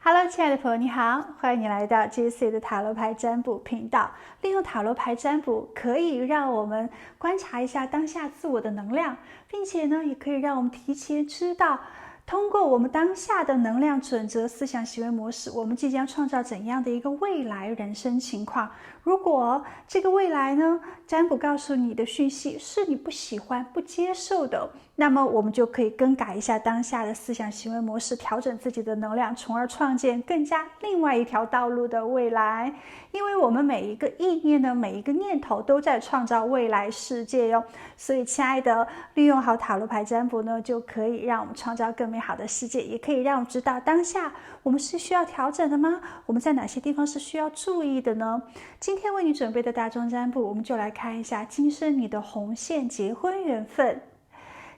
Hello， 亲爱的朋友，你好，欢迎你来到 JC 的塔罗牌占卜频道。利用塔罗牌占卜，可以让我们观察一下当下自我的能量，并且呢，也可以让我们提前知道，通过我们当下的能量准则、思想行为模式，我们即将创造怎样的一个未来人生情况。如果这个未来呢，占卜告诉你的讯息是你不喜欢、不接受的，那么我们就可以更改一下当下的思想行为模式，调整自己的能量，从而创建更加另外一条道路的未来。因为我们每一个意念呢，每一个念头都在创造未来世界哟。所以亲爱的，利用好塔罗牌占卜呢，就可以让我们创造更美好的世界，也可以让我们知道当下我们是需要调整的吗？我们在哪些地方是需要注意的呢？今天为你准备的大众占卜，我们就来看一下今生你的红线结婚缘分，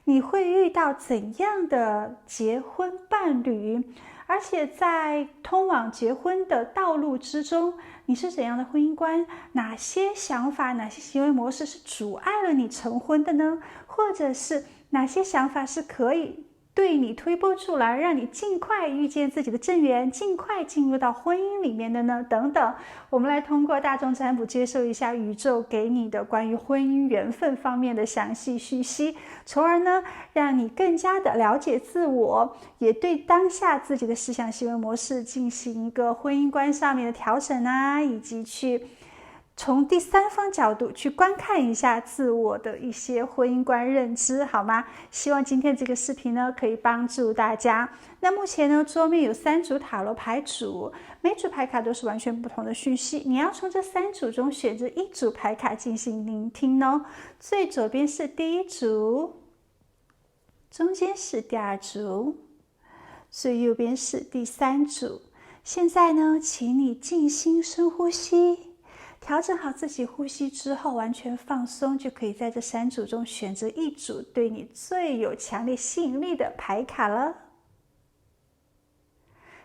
你会遇到怎样的结婚伴侣，而且在通往结婚的道路之中，你是怎样的婚姻观？哪些想法、哪些行为模式是阻碍了你成婚的呢？或者是哪些想法是可以对你推波助澜，让你尽快遇见自己的正缘，尽快进入到婚姻里面的呢？等等，我们来通过大众占卜接受一下宇宙给你的关于婚姻缘分方面的详细讯息，从而呢，让你更加的了解自我，也对当下自己的思想行为模式进行一个婚姻观上面的调整啊，以及去从第三方角度去观看一下自我的一些婚姻观认知，好吗？希望今天这个视频呢，可以帮助大家。那目前呢，桌面有3组塔罗牌组，每组牌卡都是完全不同的讯息，你要从这3组中选择1组牌卡进行聆听哦。最左边是第1组，中间是第2组，最右边是第3组。现在呢，请你静心深呼吸，调整好自己呼吸之后，完全放松，就可以在这3组中选择1组对你最有强烈吸引力的牌卡了。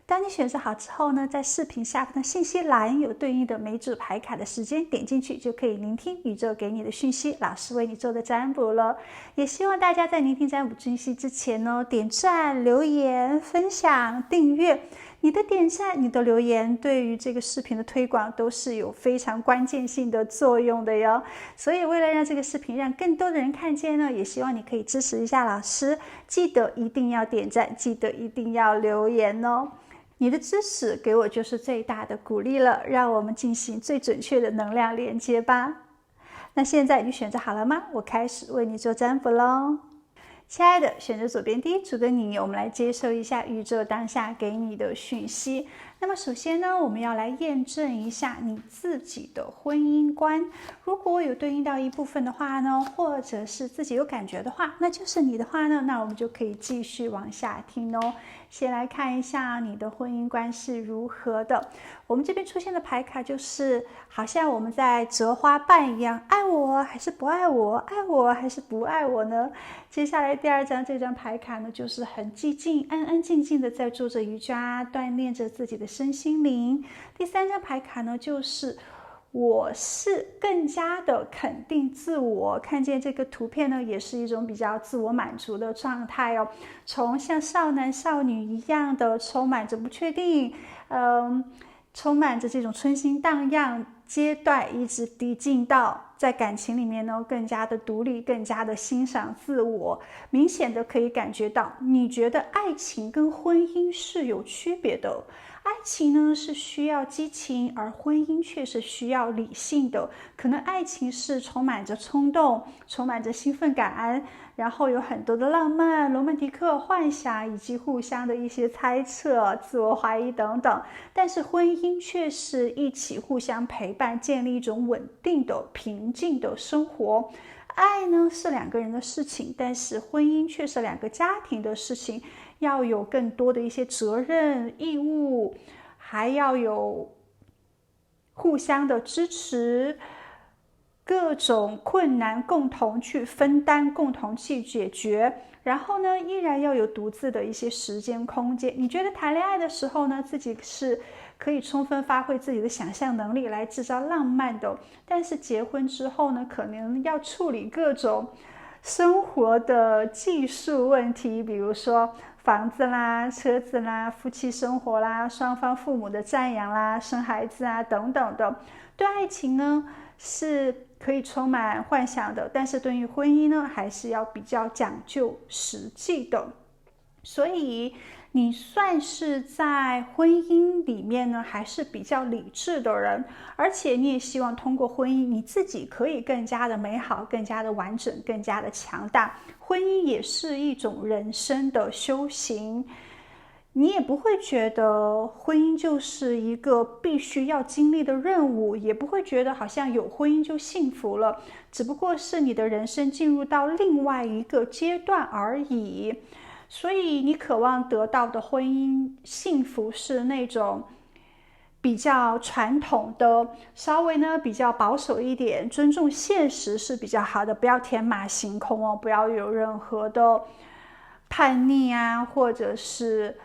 当你选择好之后呢，在视频下方的信息栏有对应的每组牌卡的时间，点进去就可以聆听宇宙给你的讯息，老师为你做的占卜了。也希望大家在聆听占卜讯息之前呢，点赞、留言、分享、订阅。你的点赞、你的留言对于这个视频的推广都是有非常关键性的作用的哟。所以为了让这个视频让更多的人看见呢，也希望你可以支持一下老师，记得一定要点赞，记得一定要留言哦。你的支持给我就是最大的鼓励了，让我们进行最准确的能量连接吧。那现在你选择好了吗？我开始为你做占卜咯。亲爱的，选择左边第1组的你，我们来接受一下宇宙当下给你的讯息。那么首先呢，我们要来验证一下你自己的婚姻观。如果有对应到一部分的话呢，或者是自己有感觉的话，那就是你的话呢，那我们就可以继续往下听哦。先来看一下你的婚姻观是如何的。我们这边出现的牌卡就是好像我们在折花瓣一样，爱我还是不爱我，爱我还是不爱我呢？接下来第2张这张牌卡呢，就是很寂静、安安静静的在做着瑜伽，锻炼着自己的身心灵。第3张牌卡呢，就是我是更加的肯定自我。看见这个图片呢，也是一种比较自我满足的状态哦。从像少男少女一样的充满着不确定，充满着这种春心荡漾阶段，一直递进到在感情里面呢，更加的独立，更加的欣赏自我。明显的可以感觉到，你觉得爱情跟婚姻是有区别的。爱情呢是需要激情，而婚姻却是需要理性的。可能爱情是充满着冲动，充满着兴奋感，然后有很多的浪漫、罗曼蒂克、幻想，以及互相的一些猜测、自我怀疑等等。但是婚姻却是一起互相陪伴，建立一种稳定的、平静的生活。爱呢是2个人的事情，但是婚姻却是2个家庭的事情，要有更多的一些责任、义务，还要有互相的支持，各种困难共同去分担，共同去解决。然后呢，依然要有独自的一些时间空间。你觉得谈恋爱的时候呢，自己是可以充分发挥自己的想象能力来制造浪漫的，但是结婚之后呢，可能要处理各种生活的技术问题，比如说房子啦、车子啦、夫妻生活啦、双方父母的赞扬啦、生孩子啊等等的。对爱情呢是可以充满幻想的，但是对于婚姻呢还是要比较讲究实际的。所以你算是在婚姻里面呢还是比较理智的人，而且你也希望通过婚姻你自己可以更加的美好、更加的完整、更加的强大。婚姻也是一种人生的修行，你也不会觉得婚姻就是一个必须要经历的任务，也不会觉得好像有婚姻就幸福了，只不过是你的人生进入到另外一个阶段而已。所以你渴望得到的婚姻幸福是那种比较传统的，稍微呢比较保守一点，尊重现实是比较好的，不要天马行空哦，不要有任何的叛逆啊，或者是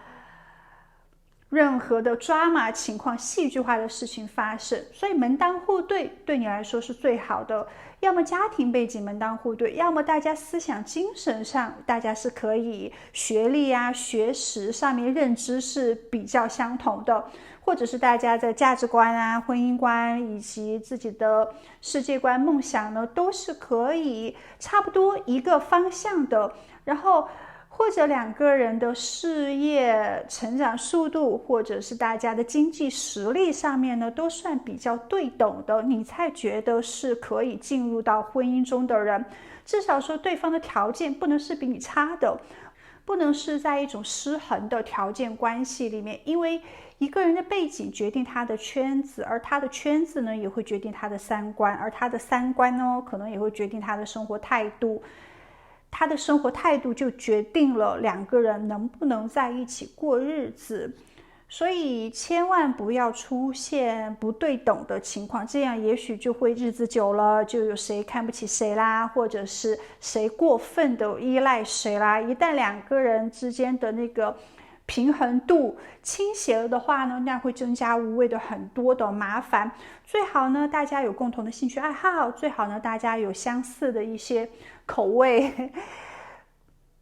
任何的抓马情况、戏剧化的事情发生。所以门当户对对你来说是最好的，要么家庭背景门当户对，要么大家思想精神上大家是可以学历啊、学识上面认知是比较相同的，或者是大家的价值观啊、婚姻观以及自己的世界观、梦想呢都是可以差不多一个方向的。然后或者两个人的事业成长速度，或者是大家的经济实力上面呢，都算比较对等的，你才觉得是可以进入到婚姻中的人。至少说对方的条件不能是比你差的，不能是在一种失衡的条件关系里面，因为一个人的背景决定他的圈子，而他的圈子呢也会决定他的三观，而他的三观呢可能也会决定他的生活态度。他的生活态度就决定了两个人能不能在一起过日子，所以千万不要出现不对等的情况，这样也许就会日子久了就有谁看不起谁啦，或者是谁过分的依赖谁啦。一旦两个人之间的那个平衡度倾斜了的话呢，那会增加无谓的很多的麻烦。最好呢大家有共同的兴趣爱好，最好呢大家有相似的一些口味，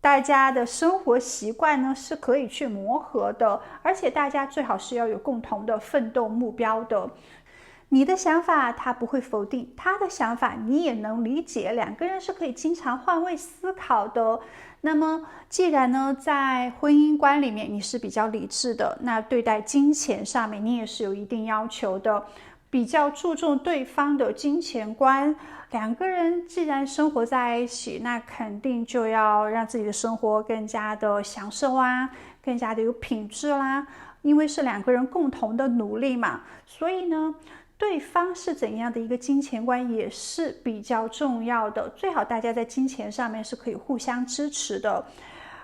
大家的生活习惯呢是可以去磨合的，而且大家最好是要有共同的奋斗目标的。你的想法他不会否定，他的想法你也能理解，两个人是可以经常换位思考的。那么既然呢在婚姻观里面你是比较理智的，那对待金钱上面你也是有一定要求的，比较注重对方的金钱观。两个人既然生活在一起，那肯定就要让自己的生活更加的享受啊，更加的有品质啦，因为是两个人共同的努力嘛。所以呢对方是怎样的一个金钱观也是比较重要的，最好大家在金钱上面是可以互相支持的，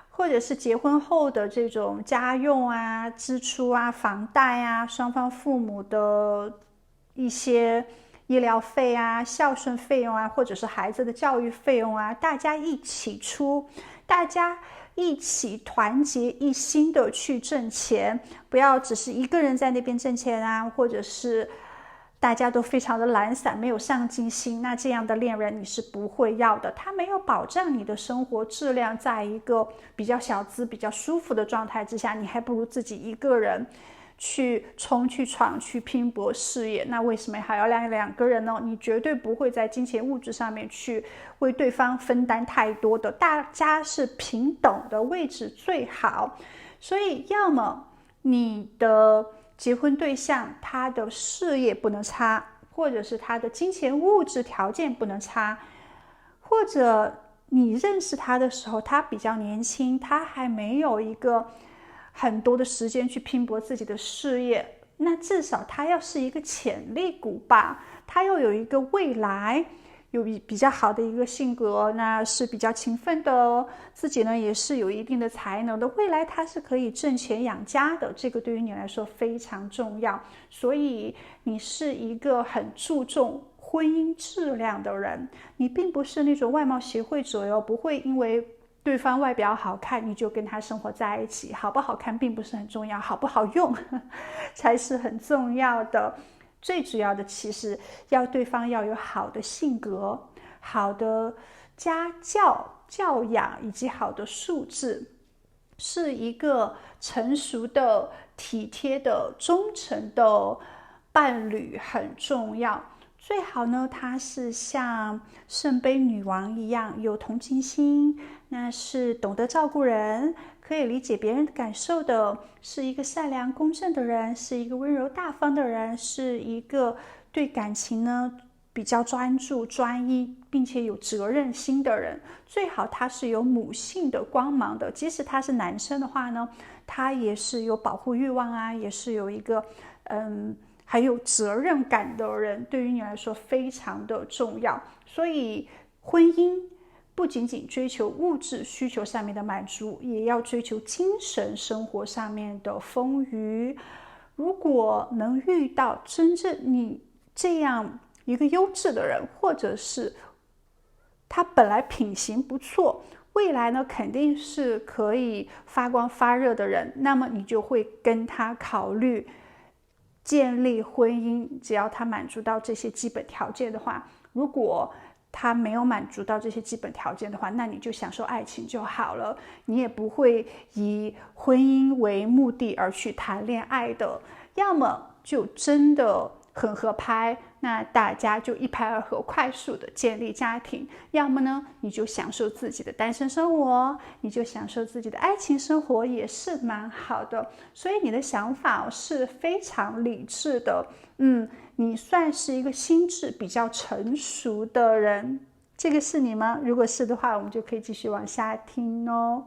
或者是结婚后的这种家用啊、支出啊、房贷啊、双方父母的一些医疗费啊、孝顺费用啊，或者是孩子的教育费用啊，大家一起出，大家一起团结一心的去挣钱，不要只是一个人在那边挣钱啊，或者是大家都非常的懒散，没有上进心，那这样的恋人你是不会要的，他没有保障你的生活质量在一个比较小资、比较舒服的状态之下，你还不如自己一个人去冲、去闯、去拼搏事业。那为什么还要两个人呢？你绝对不会在金钱物质上面去为对方分担太多的，大家是平等的位置最好。所以要么你的结婚对象他的事业不能差，或者是他的金钱物质条件不能差，或者你认识他的时候他比较年轻，他还没有一个很多的时间去拼搏自己的事业，那至少他要是一个潜力股吧，他要有一个未来，有比较好的一个性格，那是比较勤奋的，自己呢也是有一定的才能的，未来他是可以挣钱养家的，这个对于你来说非常重要。所以你是一个很注重婚姻质量的人，你并不是那种外貌协会者哟，不会因为对方外表好看你就跟他生活在一起，好不好看并不是很重要，好不好用才是很重要的。最主要的其实要对方要有好的性格、好的家教、教养以及好的素质。是一个成熟的、体贴的、忠诚的伴侣很重要。最好呢，他是像圣杯女王一样有同情心，那是懂得照顾人，可以理解别人的感受的，是一个善良公正的人，是一个温柔大方的人，是一个对感情呢比较专注专一并且有责任心的人。最好他是有母性的光芒的，即使他是男生的话呢，他也是有保护欲望啊，也是有一个还有责任感的人，对于你来说非常的重要。所以婚姻不仅仅追求物质需求上面的满足，也要追求精神生活上面的丰腴。如果能遇到真正你这样一个优质的人，或者是他本来品行不错，未来呢肯定是可以发光发热的人，那么你就会跟他考虑建立婚姻。只要他满足到这些基本条件的话，如果他没有满足到这些基本条件的话，那你就享受爱情就好了，你也不会以婚姻为目的而去谈恋爱的。要么就真的很合拍，那大家就一拍二合，快速的建立家庭；要么呢，你就享受自己的单身生活，你就享受自己的爱情生活，也是蛮好的。所以你的想法是非常理智的，你算是一个心智比较成熟的人。这个是你吗？如果是的话，我们就可以继续往下听哦。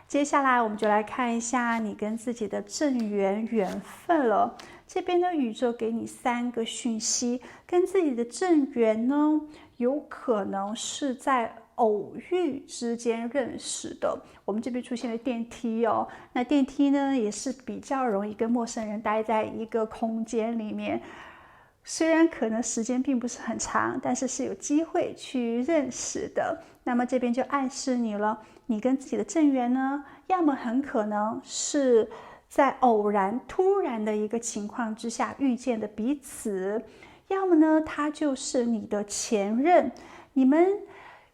接下来我们就来看一下你跟自己的正缘缘分了。这边的宇宙给你3个讯息，跟自己的正缘呢，有可能是在偶遇之间认识的。我们这边出现了电梯哦，那电梯呢也是比较容易跟陌生人待在一个空间里面，虽然可能时间并不是很长，但是是有机会去认识的。那么这边就暗示你了，你跟自己的正缘呢，要么很可能是在偶然突然的一个情况之下遇见的彼此，要么呢他就是你的前任，你们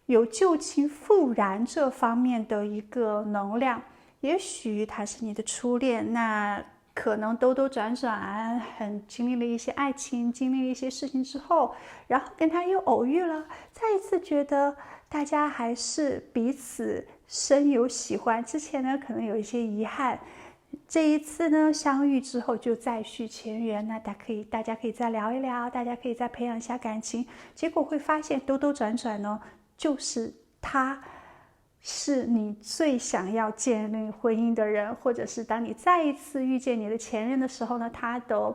有旧情复燃这方面的一个能量。也许他是你的初恋，那可能兜兜转转，经历了一些爱情，经历了一些事情之后，然后跟他又偶遇了，再一次觉得大家还是彼此深有喜欢。之前呢可能有一些遗憾，这一次呢相遇之后就再续前缘，那大家可以再聊一聊，大家可以再培养一下感情，结果会发现兜兜转转呢，就是他是你最想要建立婚姻的人，或者是当你再一次遇见你的前任的时候呢，他的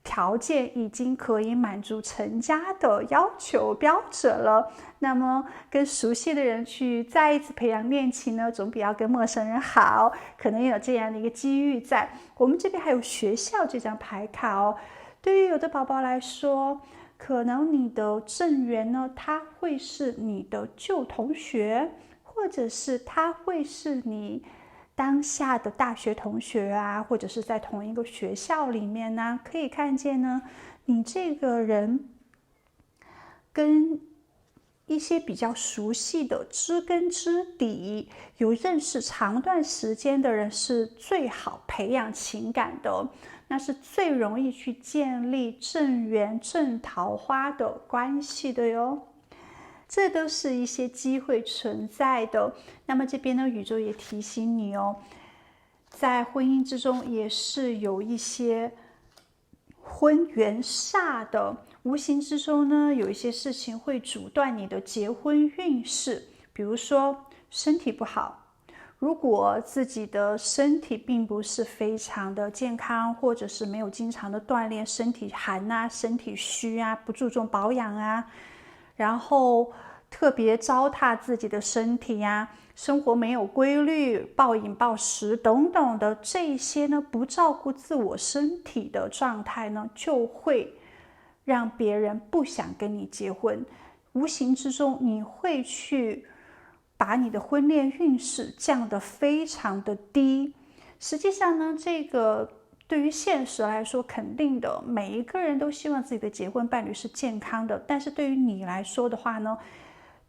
条件已经可以满足成家的要求标准了。那么跟熟悉的人去再一次培养恋情呢，总比要跟陌生人好，可能有这样的一个机遇在。我们这边还有学校这张牌卡哦，对于有的宝宝来说，可能你的正缘呢，他会是你的旧同学，或者是他会是你当下的大学同学啊，或者是在同一个学校里面呢，可以看见呢，你这个人跟一些比较熟悉的知根知底、有认识长段时间的人是最好培养情感的，那是最容易去建立正缘、正桃花的关系的哟。这都是一些机会存在的。那么这边呢，宇宙也提醒你哦，在婚姻之中也是有一些婚缘煞的，无形之中呢，有一些事情会阻断你的结婚运势。比如说身体不好，如果自己的身体并不是非常的健康，或者是没有经常的锻炼，身体寒啊，身体虚啊，不注重保养啊，然后特别糟蹋自己的身体呀，生活没有规律，暴饮暴食等等的这些呢，不照顾自我身体的状态呢，就会让别人不想跟你结婚。无形之中，你会去把你的婚恋运势降得非常的低。实际上呢，这个对于现实来说，肯定的，每一个人都希望自己的结婚伴侣是健康的，但是对于你来说的话呢，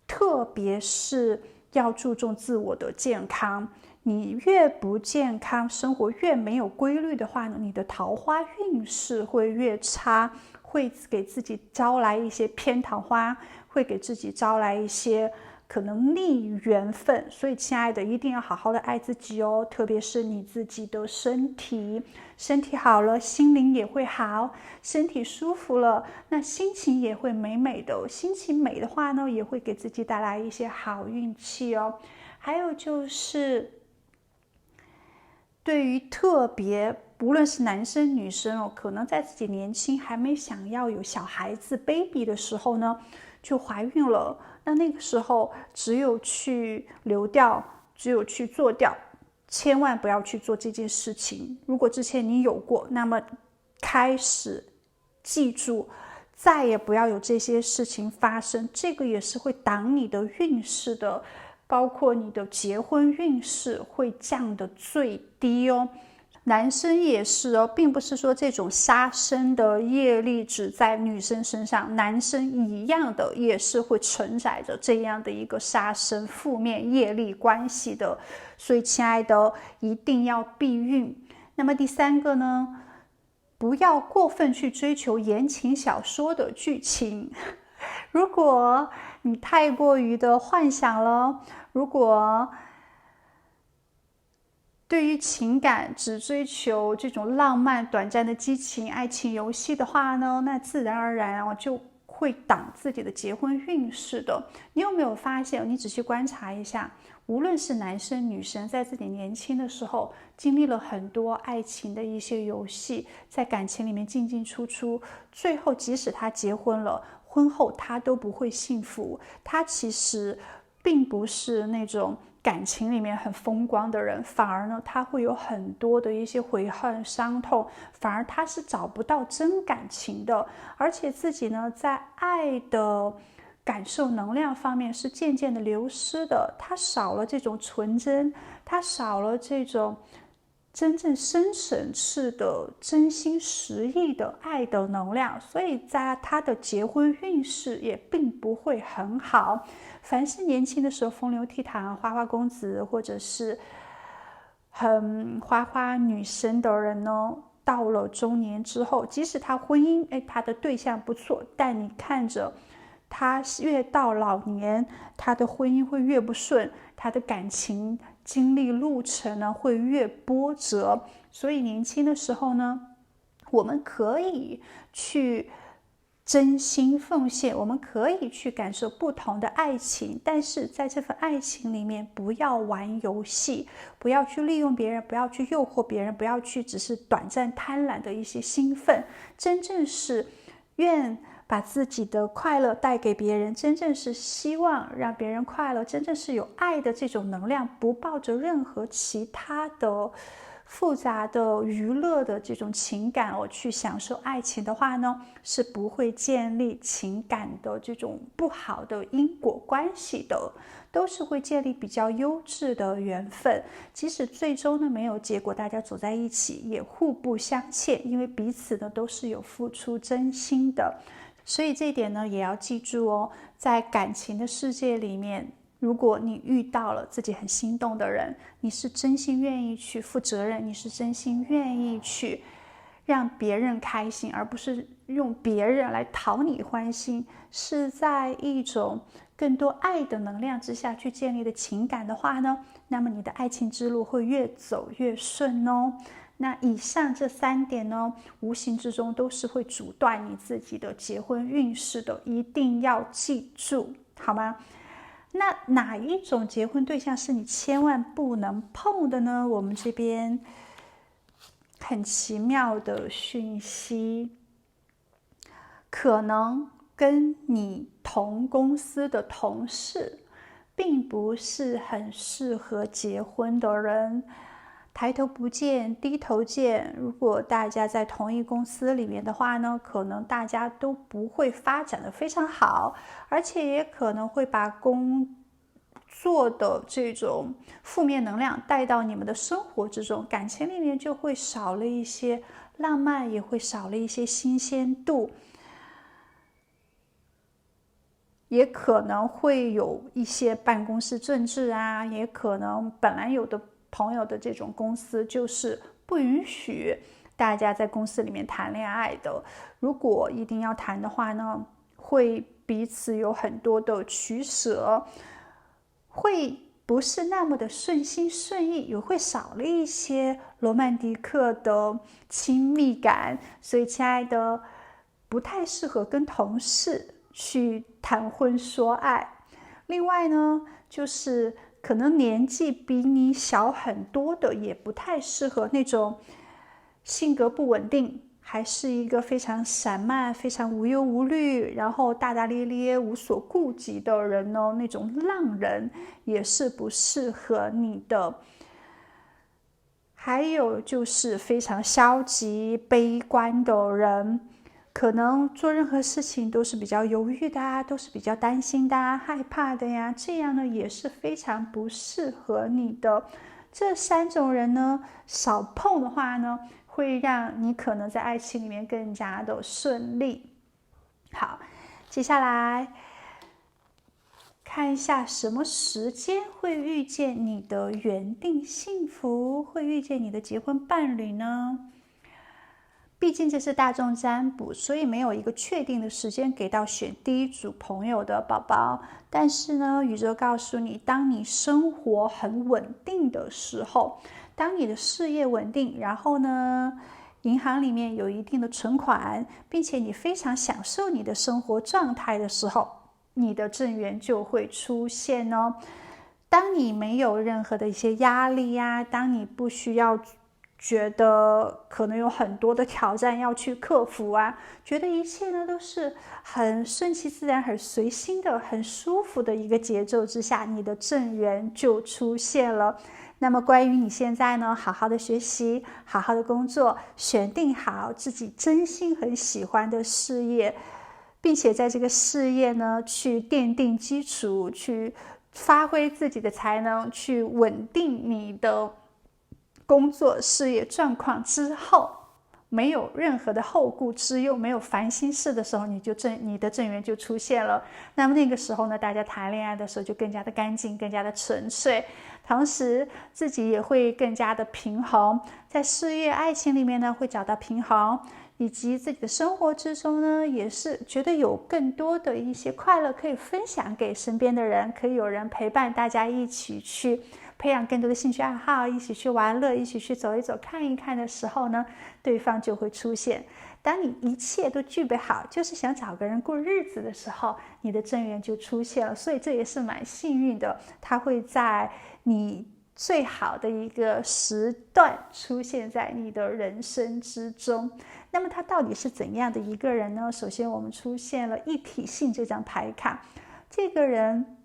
特别是要注重自我的健康，你越不健康，生活越没有规律的话呢，你的桃花运势会越差，会给自己招来一些偏桃花，会给自己招来一些可能逆缘分。所以亲爱的，一定要好好的爱自己哦，特别是你自己的身体，身体好了，心灵也会好，身体舒服了，那心情也会美美的，心情美的话呢，也会给自己带来一些好运气哦。还有就是对于特别无论是男生女生哦，可能在自己年轻还没想要有小孩子 baby 的时候呢，就怀孕了，那个时候只有去流掉，只有去做掉，千万不要去做这件事情。如果之前你有过，那么开始记住再也不要有这些事情发生，这个也是会挡你的运势的，包括你的结婚运势会降得最低哦。男生也是哦，并不是说这种杀生的业力只在女生身上，男生一样的也是会承载着这样的一个杀生负面业力关系的。所以亲爱的，一定要避孕。那么第三个呢，不要过分去追求言情小说的剧情。如果你太过于的幻想了，如果对于情感只追求这种浪漫短暂的激情爱情游戏的话呢，那自然而然就会挡自己的结婚运势的。你有没有发现，你仔细观察一下，无论是男生女生，在自己年轻的时候经历了很多爱情的一些游戏，在感情里面进进出出，最后即使他结婚了，婚后他都不会幸福。他其实并不是那种感情里面很风光的人，反而呢他会有很多的一些悔恨伤痛，反而他是找不到真感情的，而且自己呢在爱的感受能量方面是渐渐的流失的，他少了这种纯真，他少了这种真正深层次的真心实意的爱的能量，所以在他的结婚运势也并不会很好。凡是年轻的时候风流倜傥花花公子或者是很花花女生的人呢，到了中年之后，即使他婚姻他的对象不错，但你看着他越到老年，他的婚姻会越不顺，他的感情经历路程呢会越波折。所以年轻的时候呢，我们可以去真心奉献，我们可以去感受不同的爱情，但是在这份爱情里面不要玩游戏，不要去利用别人，不要去诱惑别人，不要去只是短暂贪婪的一些兴奋，真正是愿把自己的快乐带给别人，真正是希望让别人快乐，真正是有爱的这种能量，不抱着任何其他的复杂的娱乐的这种情感去享受爱情的话呢，是不会建立情感的这种不好的因果关系的，都是会建立比较优质的缘分。即使最终呢没有结果，大家走在一起也互不相欠，因为彼此呢都是有付出真心的。所以这一点呢也要记住哦，在感情的世界里面，如果你遇到了自己很心动的人，你是真心愿意去负责任，你是真心愿意去让别人开心，而不是用别人来讨你欢心，是在一种更多爱的能量之下去建立的情感的话呢，那么你的爱情之路会越走越顺哦。那以上这3点呢，无形之中都是会阻断你自己的结婚运势的，一定要记住，好吗？那哪一种结婚对象是你千万不能碰的呢？我们这边很奇妙的讯息，可能跟你同公司的同事并不是很适合结婚的人。抬头不见低头见，如果大家在同一公司里面的话呢，可能大家都不会发展的非常好，而且也可能会把工作的这种负面能量带到你们的生活之中，感情里面就会少了一些浪漫，也会少了一些新鲜度，也可能会有一些办公室政治啊，也可能本来有的朋友的这种公司就是不允许大家在公司里面谈恋爱的。如果一定要谈的话呢，会彼此有很多的取舍，会不是那么的顺心顺意，也会少了一些罗曼蒂克的亲密感。所以亲爱的，不太适合跟同事去谈婚说爱。另外呢，就是可能年纪比你小很多的，也不太适合那种性格不稳定，还是一个非常散漫、非常无忧无虑，然后大大咧咧、无所顾忌的人呢，那种浪人也是不适合你的。还有就是非常消极、悲观的人，可能做任何事情都是比较犹豫的啊，都是比较担心的啊、害怕的呀，这样呢也是非常不适合你的。这3种人呢，少碰的话呢，会让你可能在爱情里面更加的顺利。好，接下来看一下什么时间会遇见你的缘定幸福，会遇见你的结婚伴侣呢？毕竟这是大众占卜，所以没有一个确定的时间给到选第1组朋友的宝宝。但是呢，宇宙告诉你，当你生活很稳定的时候，当你的事业稳定，然后呢，银行里面有一定的存款，并且你非常享受你的生活状态的时候，你的正缘就会出现哦。当你没有任何的一些压力呀，当你不需要觉得可能有很多的挑战要去克服啊，觉得一切呢都是很顺其自然、很随心的、很舒服的一个节奏之下，你的正缘就出现了。那么关于你现在呢，好好的学习，好好的工作，选定好自己真心很喜欢的事业，并且在这个事业呢去奠定基础，去发挥自己的才能，去稳定你的工作事业状况之后，没有任何的后顾之忧，没有烦心事的时候，你的正缘就出现了。那么那个时候呢，大家谈恋爱的时候就更加的干净，更加的纯粹，同时自己也会更加的平衡，在事业爱情里面呢会找到平衡，以及自己的生活之中呢也是觉得有更多的一些快乐可以分享给身边的人，可以有人陪伴大家一起去培养更多的兴趣爱好，一起去玩乐，一起去走一走看一看的时候呢，对方就会出现。当你一切都具备好，就是想找个人过日子的时候，你的正缘就出现了。所以这也是蛮幸运的，它会在你最好的一个时段出现在你的人生之中。那么他到底是怎样的一个人呢？首先我们出现了一体性这张牌卡，这个人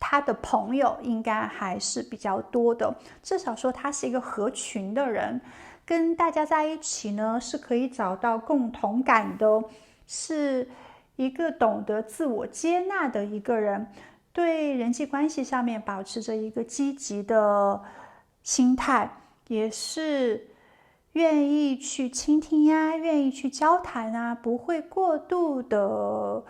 他的朋友应该还是比较多的，至少说他是一个合群的人，跟大家在一起呢是可以找到共同感的，是一个懂得自我接纳的一个人，对人际关系上面保持着一个积极的心态，也是愿意去倾听呀，愿意去交谈啊，不会过度的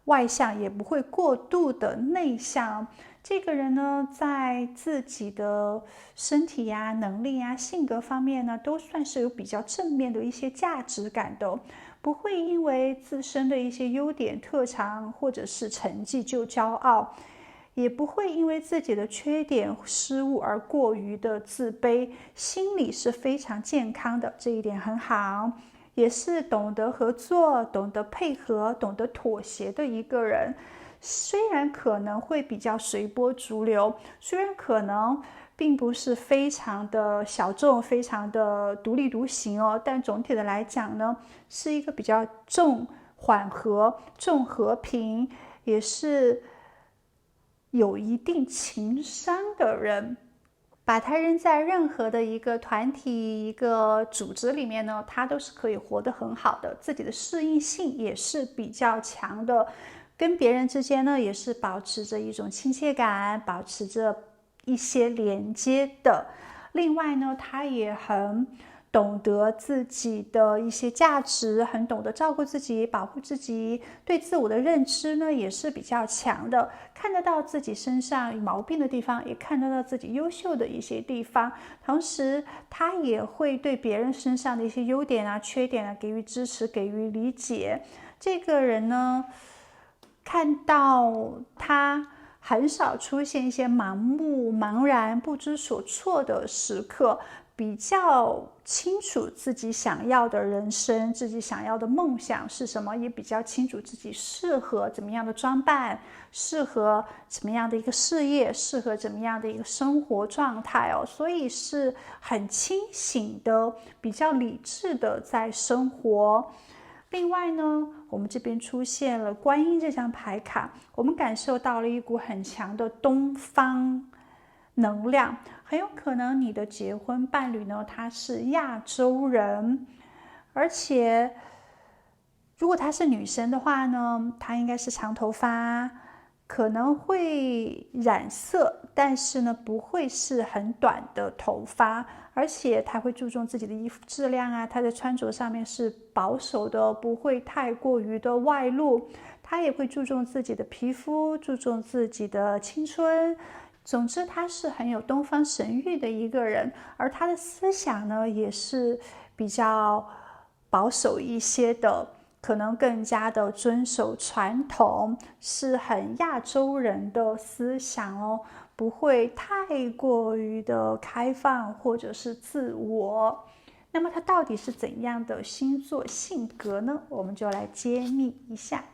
外向，也不会过度的内向。这个人呢，在自己的身体呀、能力呀、性格方面呢，都算是有比较正面的一些价值感的，不会因为自身的一些优点、特长或者是成绩就骄傲，也不会因为自己的缺点、失误而过于的自卑，心理是非常健康的，这一点很好。也是懂得合作、懂得配合、懂得妥协的一个人。虽然可能会比较随波逐流，虽然可能并不是非常的小众、非常的独立独行哦，但总体的来讲呢，是一个比较重缓和、重和平，也是有一定情商的人。把他扔在任何的一个团体、一个组织里面呢，他都是可以活得很好的，自己的适应性也是比较强的，跟别人之间呢也是保持着一种亲切感，保持着一些连接的。另外呢，他也很懂得自己的一些价值，很懂得照顾自己，保护自己，对自我的认知呢也是比较强的，看得到自己身上有毛病的地方，也看得到自己优秀的一些地方，同时他也会对别人身上的一些优点啊、缺点啊给予支持，给予理解。这个人呢，看到他很少出现一些盲目、茫然、不知所措的时刻，比较清楚自己想要的人生，自己想要的梦想是什么，也比较清楚自己适合怎么样的装扮，适合怎么样的一个事业，适合怎么样的一个生活状态哦。所以是很清醒的，比较理智的在生活。另外呢，我们这边出现了观音这张牌卡，我们感受到了一股很强的东方能量，很有可能你的结婚伴侣呢，他是亚洲人，而且如果她是女生的话呢，她应该是长头发，可能会染色，但是呢，不会是很短的头发，而且她会注重自己的衣服质量啊，她在穿着上面是保守的，不会太过于的外露，她也会注重自己的皮肤，注重自己的青春。总之，他是很有东方神韵的一个人，而他的思想呢，也是比较保守一些的，可能更加的遵守传统，是很亚洲人的思想哦，不会太过于的开放或者是自我。那么他到底是怎样的星座性格呢？我们就来揭秘一下。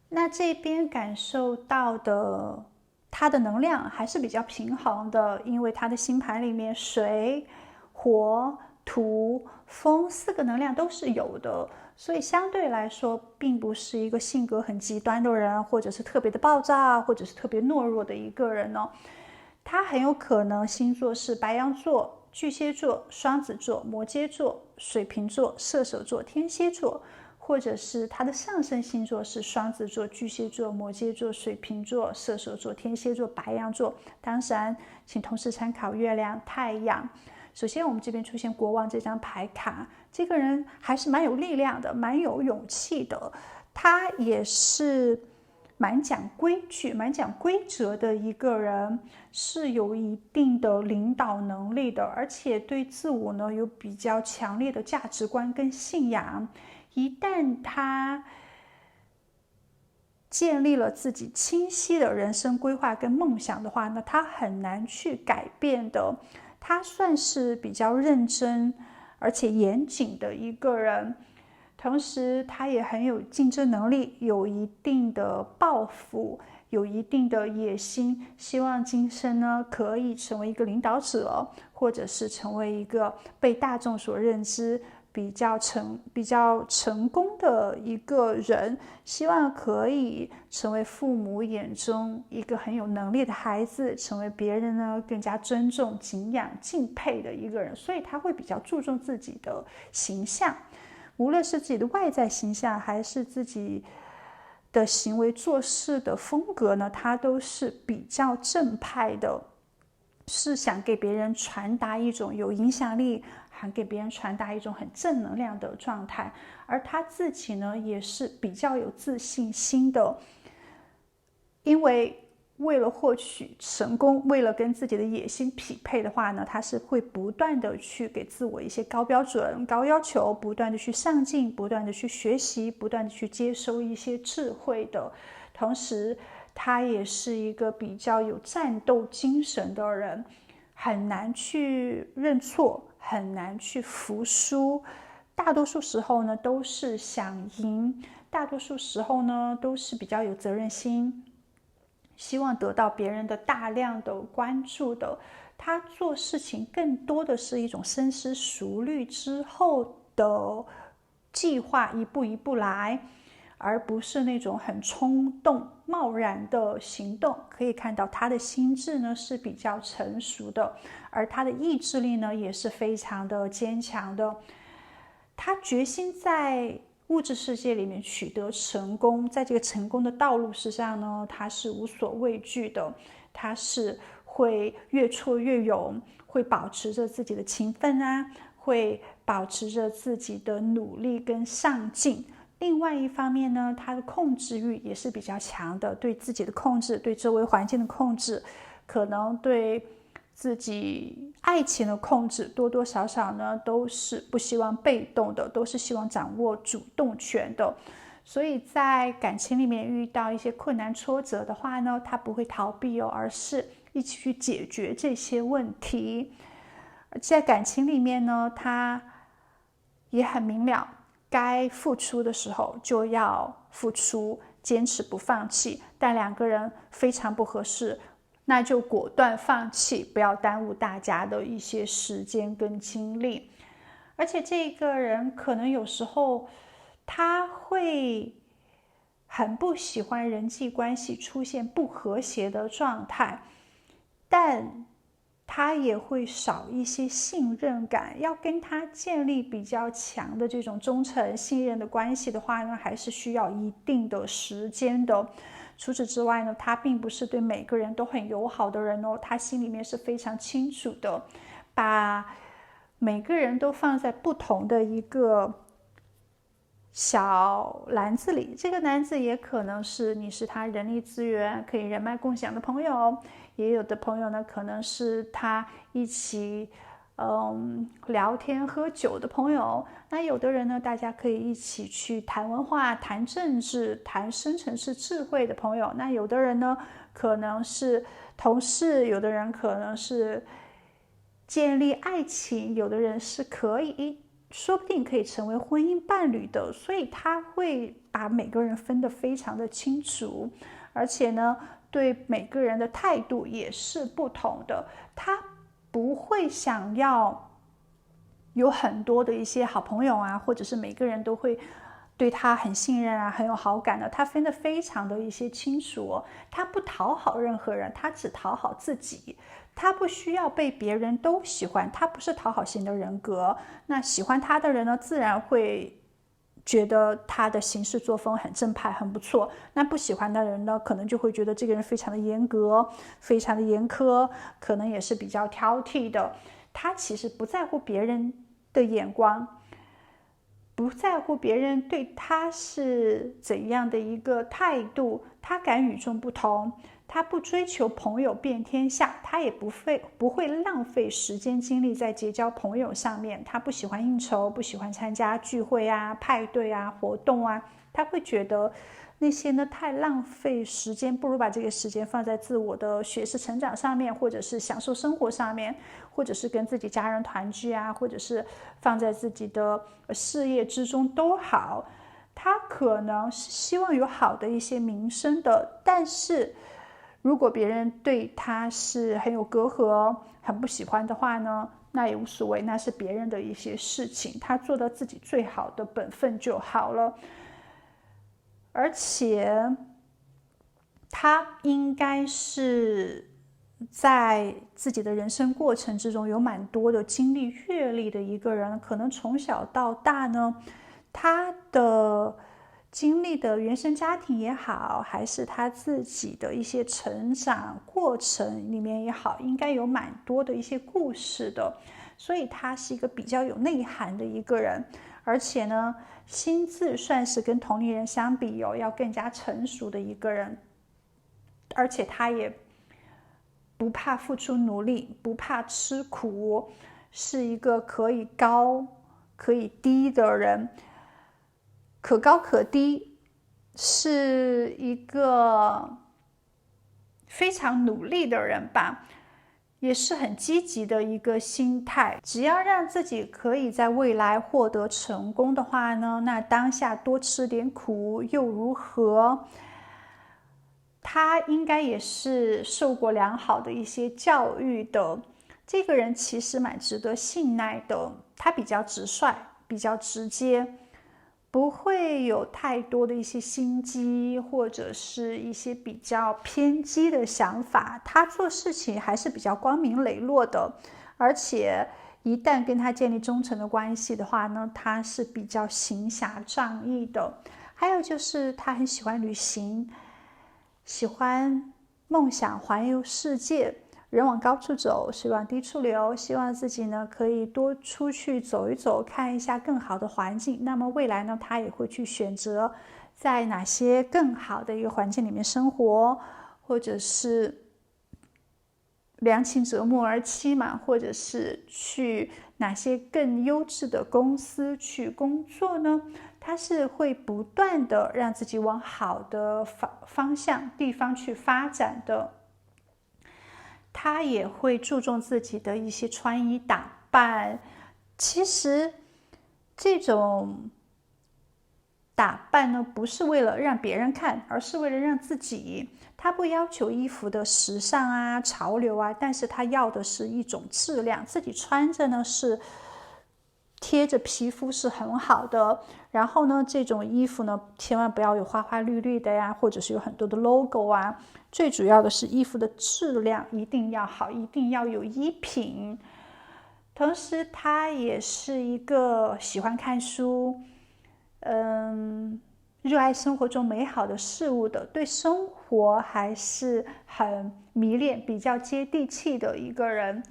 那这边感受到的它的能量还是比较平衡的，因为它的星盘里面水、火、土、风4个能量都是有的，所以相对来说并不是一个性格很极端的人，或者是特别的暴躁，或者是特别懦弱的一个人哦。他很有可能星座是白羊座、巨蟹座、双子座、摩羯座、水瓶座、射手座、天蝎座，或者是他的上升星座是双子座、巨蟹座、摩羯座、水瓶座、射手座、天蝎座、白羊座。当然，请同时参考月亮、太阳。首先，我们这边出现国王这张牌卡，这个人还是蛮有力量的，蛮有勇气的。他也是蛮讲规矩、蛮讲规则的一个人，是有一定的领导能力的，而且对自我呢有比较强烈的价值观跟信仰。一旦他建立了自己清晰的人生规划跟梦想的话呢，他很难去改变的。他算是比较认真而且严谨的一个人，同时他也很有竞争能力，有一定的抱负，有一定的野心，希望今生呢可以成为一个领导者，或者是成为一个被大众所认知比较成功的一个人，希望可以成为父母眼中一个很有能力的孩子，成为别人呢更加尊重、敬仰、敬佩的一个人，所以他会比较注重自己的形象，无论是自己的外在形象，还是自己的行为做事的风格呢，他都是比较正派的，是想给别人传达一种有影响力，还给别人传达一种很正能量的状态。而他自己呢，也是比较有自信心的，因为为了获取成功，为了跟自己的野心匹配的话呢，他是会不断的去给自我一些高标准、高要求，不断的去上进，不断的去学习，不断的去接收一些智慧的。同时他也是一个比较有战斗精神的人，很难去认错，很难去服输，大多数时候呢都是想赢，大多数时候呢都是比较有责任心，希望得到别人的大量的关注的。他做事情更多的是一种深思熟虑之后的计划，一步一步来，而不是那种很冲动贸然的行动。可以看到他的心智呢是比较成熟的，而他的意志力呢也是非常的坚强的。他决心在物质世界里面取得成功，在这个成功的道路上呢，他是无所畏惧的，他是会越挫越勇，会保持着自己的勤奋啊，会保持着自己的努力跟上进。另外一方面呢，他的控制欲也是比较强的，对自己的控制，对周围环境的控制，可能对自己爱情的控制，多多少少呢都是不希望被动的，都是希望掌握主动权的。所以在感情里面遇到一些困难挫折的话呢，他不会逃避哦，而是一起去解决这些问题。在感情里面呢，他也很明了，该付出的时候就要付出，坚持不放弃。但两个人非常不合适，那就果断放弃，不要耽误大家的一些时间跟精力。而且这个人可能有时候他会很不喜欢人际关系出现不和谐的状态，但他也会少一些信任感。要跟他建立比较强的这种忠诚信任的关系的话呢，还是需要一定的时间的。除此之外呢，他并不是对每个人都很友好的人哦，他心里面是非常清楚的，把每个人都放在不同的一个小篮子里。这个篮子也可能是你是他人力资源可以人脉共享的朋友，也有的朋友呢可能是他一起聊天喝酒的朋友。那有的人呢，大家可以一起去谈文化、谈政治、谈深层次智慧的朋友。那有的人呢，可能是同事，有的人可能是建立爱情，有的人是可以说不定可以成为婚姻伴侣的。所以他会把每个人分得非常的清楚，而且呢，对每个人的态度也是不同的。他不会想要有很多的一些好朋友啊，或者是每个人都会对他很信任啊，很有好感的。他分得非常的一些清楚哦，他不讨好任何人，他只讨好自己。他不需要被别人都喜欢，他不是讨好型的人格。那喜欢他的人呢，自然会觉得他的行事作风很正派，很不错。那不喜欢的人呢，可能就会觉得这个人非常的严格，非常的严苛，可能也是比较挑剔的。他其实不在乎别人的眼光，不在乎别人对他是怎样的一个态度，他敢与众不同。他不追求朋友遍天下，他也不会浪费时间精力在结交朋友上面。他不喜欢应酬，不喜欢参加聚会啊、派对啊、活动啊，他会觉得那些呢太浪费时间，不如把这个时间放在自我的学识成长上面，或者是享受生活上面，或者是跟自己家人团聚啊，或者是放在自己的事业之中都好。他可能是希望有好的一些名声的，但是如果别人对他是很有隔阂、很不喜欢的话呢，那也无所谓，那是别人的一些事情，他做到自己最好的本分就好了。而且他应该是在自己的人生过程之中有蛮多的经历阅历的一个人，可能从小到大呢，他的经历的原生家庭也好，还是他自己的一些成长过程里面也好，应该有蛮多的一些故事的。所以他是一个比较有内涵的一个人，而且呢，心智算是跟同龄人相比要更加成熟的一个人。而且他也不怕付出努力，不怕吃苦，是一个可以高可以低的人，可高可低，是一个非常努力的人吧，也是很积极的一个心态。只要让自己可以在未来获得成功的话呢，那当下多吃点苦又如何？他应该也是受过良好的一些教育的，这个人其实蛮值得信赖的。他比较直率，比较直接，不会有太多的一些心机，或者是一些比较偏激的想法。他做事情还是比较光明磊落的，而且一旦跟他建立忠诚的关系的话呢，他是比较行侠仗义的。还有就是他很喜欢旅行，喜欢梦想环游世界，人往高处走，水往低处流，希望自己呢可以多出去走一走，看一下更好的环境。那么未来呢，他也会去选择在哪些更好的一个环境里面生活，或者是良禽择木而栖嘛，或者是去哪些更优质的公司去工作呢？他是会不断的让自己往好的方向地方去发展的。他也会注重自己的一些穿衣打扮，其实这种打扮呢，不是为了让别人看，而是为了让自己。他不要求衣服的时尚啊、潮流啊，但是他要的是一种质量，自己穿着呢是贴着皮肤是很好的。然后呢，这种衣服呢，千万不要有花花绿绿的呀，或者是有很多的 logo 啊。最主要的是衣服的质量一定要好，一定要有衣品。同时，他也是一个喜欢看书，热爱生活中美好的事物的，对生活还是很迷恋，比较接地气的一个人。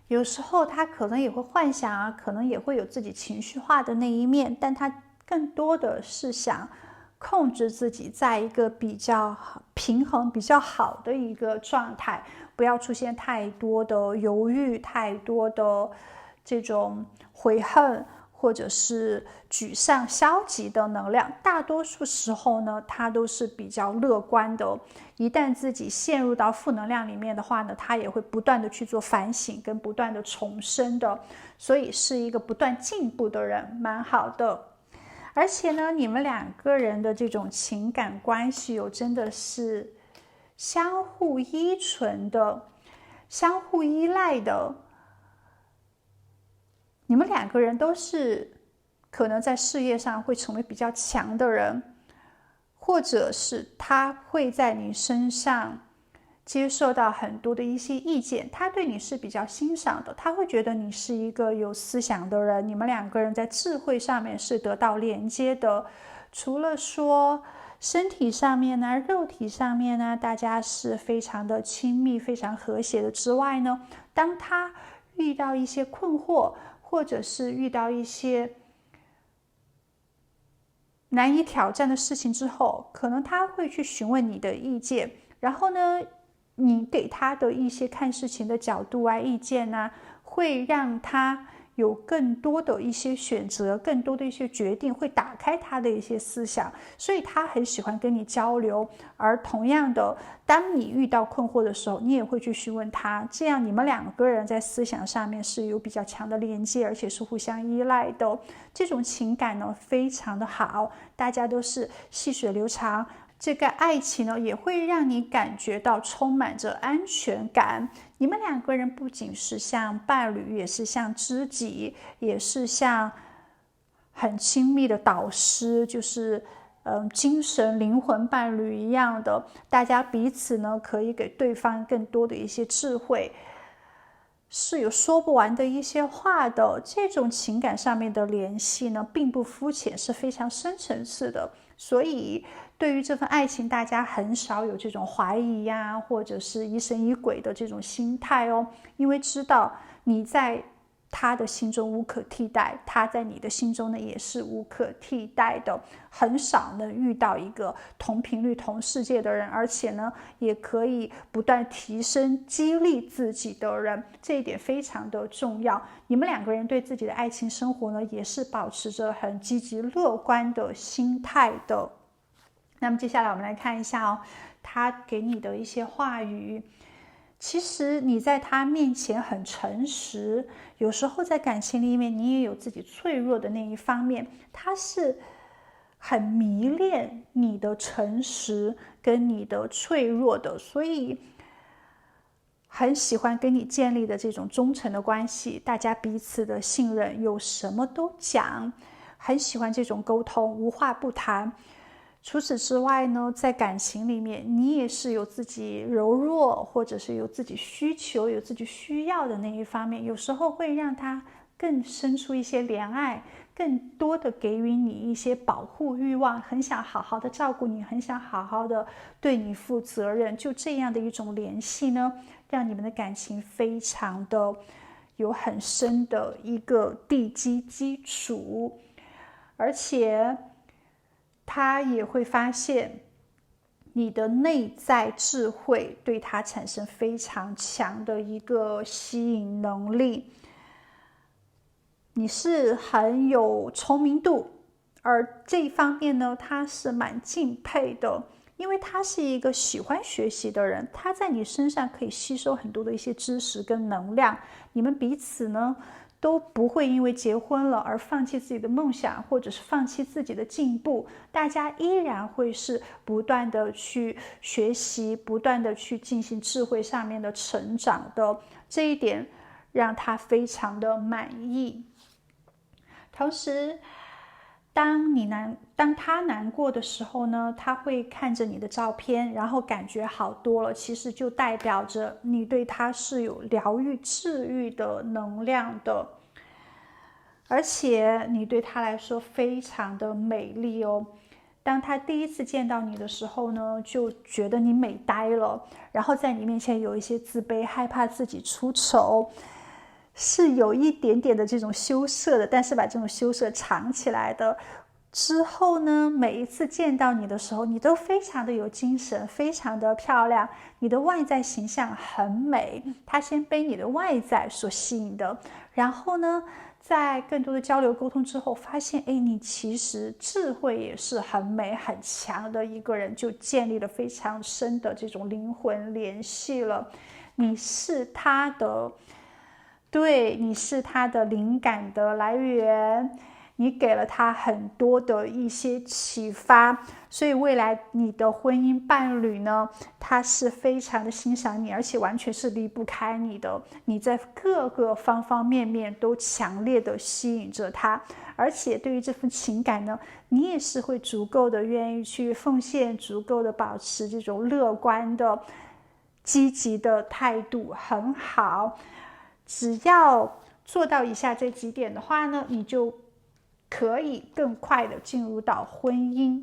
有时候他可能也会幻想啊，可能也会有自己情绪化的那一面，但他更多的是想控制自己在一个比较平衡、比较好的一个状态，不要出现太多的犹豫、太多的这种悔恨，或者是沮丧、消极的能量。大多数时候呢，他都是比较乐观的。一旦自己陷入到负能量里面的话呢，他也会不断的去做反省，跟不断的重生的。所以是一个不断进步的人，蛮好的。而且呢，你们两个人的这种情感关系真的是相互依存的，相互依赖的。你们两个人都是可能在事业上会成为比较强的人，或者是他会在你身上接受到很多的一些意见，他对你是比较欣赏的，他会觉得你是一个有思想的人，你们两个人在智慧上面是得到连接的。除了说身体上面呢、肉体上面呢，大家是非常的亲密、非常和谐的之外呢，当他遇到一些困惑，或者是遇到一些难以挑战的事情之后，可能他会去询问你的意见，然后呢，你给他的一些看事情的角度啊、意见啊，会让他有更多的一些选择，更多的一些决定，会打开他的一些思想，所以他很喜欢跟你交流。而同样的，当你遇到困惑的时候，你也会去询问他，这样你们两个人在思想上面是有比较强的连接，而且是互相依赖的。这种情感呢，非常的好，大家都是细水流长。这个爱情呢，也会让你感觉到充满着安全感。你们两个人不仅是像伴侣，也是像知己，也是像很亲密的导师，就是精神灵魂伴侣一样的。大家彼此呢，可以给对方更多的一些智慧，是有说不完的一些话的。这种情感上面的联系呢，并不肤浅，是非常深层次的。所以对于这份爱情，大家很少有这种怀疑呀，或者是疑神疑鬼的这种心态哦，因为知道你在他的心中无可替代，他在你的心中呢也是无可替代的。很少能遇到一个同频率同世界的人，而且呢也可以不断提升激励自己的人，这一点非常的重要。你们两个人对自己的爱情生活呢也是保持着很积极乐观的心态的。那么接下来我们来看一下哦，他给你的一些话语。其实你在他面前很诚实，有时候在感情里面你也有自己脆弱的那一方面，他是很迷恋你的诚实跟你的脆弱的，所以很喜欢跟你建立的这种忠诚的关系，大家彼此的信任，有什么都讲，很喜欢这种沟通，无话不谈。除此之外呢，在感情里面，你也是有自己柔弱，或者是有自己需求、有自己需要的那一方面，有时候会让他更生出一些怜爱，更多的给予你一些保护欲望，很想好好的照顾你，很想好好的对你负责任。就这样的一种联系呢，让你们的感情非常的有很深的一个地基础，而且他也会发现你的内在智慧对他产生非常强的一个吸引能力。你是很有聪明度，而这一方面呢，他是蛮敬佩的，因为他是一个喜欢学习的人，他在你身上可以吸收很多的一些知识跟能量。你们彼此呢都不会因为结婚了而放弃自己的梦想，或者是放弃自己的进步，大家依然会是不断的去学习，不断的去进行智慧上面的成长的。这一点让他非常的满意。同时当他难过的时候呢，他会看着你的照片，然后感觉好多了，其实就代表着你对他是有疗愈治愈的能量的，而且你对他来说非常的美丽哦。当他第一次见到你的时候呢，就觉得你美呆了，然后在你面前有一些自卑，害怕自己出丑，是有一点点的这种羞涩的，但是把这种羞涩藏起来的。之后呢，每一次见到你的时候，你都非常的有精神，非常的漂亮，你的外在形象很美。他先被你的外在所吸引的，然后呢，在更多的交流沟通之后，发现你其实智慧也是很美很强的一个人，就建立了非常深的这种灵魂联系了。你是他的，对，你是他的灵感的来源，你给了他很多的一些启发，所以未来你的婚姻伴侣呢，他是非常的欣赏你，而且完全是离不开你的，你在各个方方面面都强烈的吸引着他，而且对于这份情感呢，你也是会足够的愿意去奉献，足够的保持这种乐观的积极的态度，很好。只要做到以下这几点的话呢，你就可以更快的进入到婚姻。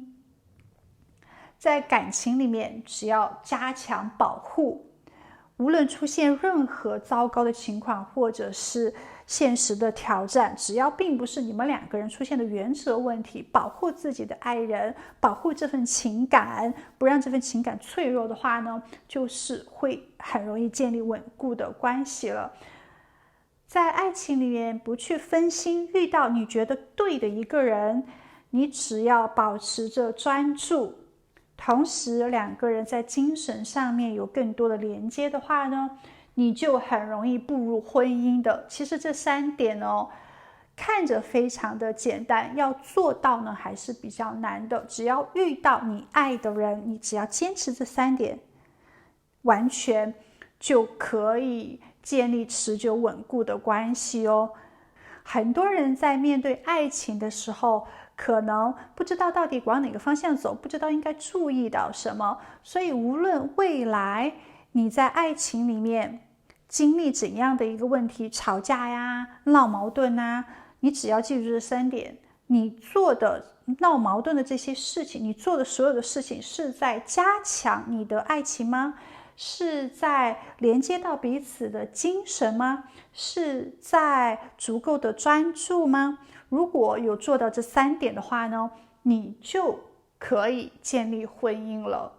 在感情里面，只要加强保护，无论出现任何糟糕的情况，或者是现实的挑战，只要并不是你们两个人出现的原则问题，保护自己的爱人，保护这份情感，不让这份情感脆弱的话呢，就是会很容易建立稳固的关系了。在爱情里面，不去分心，遇到你觉得对的一个人，你只要保持着专注，同时两个人在精神上面有更多的连接的话呢，你就很容易步入婚姻的。其实这3点看着非常的简单，要做到呢还是比较难的。只要遇到你爱的人，你只要坚持这3点，完全就可以建立持久稳固的关系哦。很多人在面对爱情的时候，可能不知道到底往哪个方向走，不知道应该注意到什么，所以无论未来你在爱情里面经历怎样的一个问题，吵架呀、闹矛盾啊，你只要记住这3点，你做的闹矛盾的这些事情，你做的所有的事情是在加强你的爱情吗？是在连接到彼此的精神吗？是在足够的专注吗？如果有做到这3点的话呢，你就可以建立婚姻了。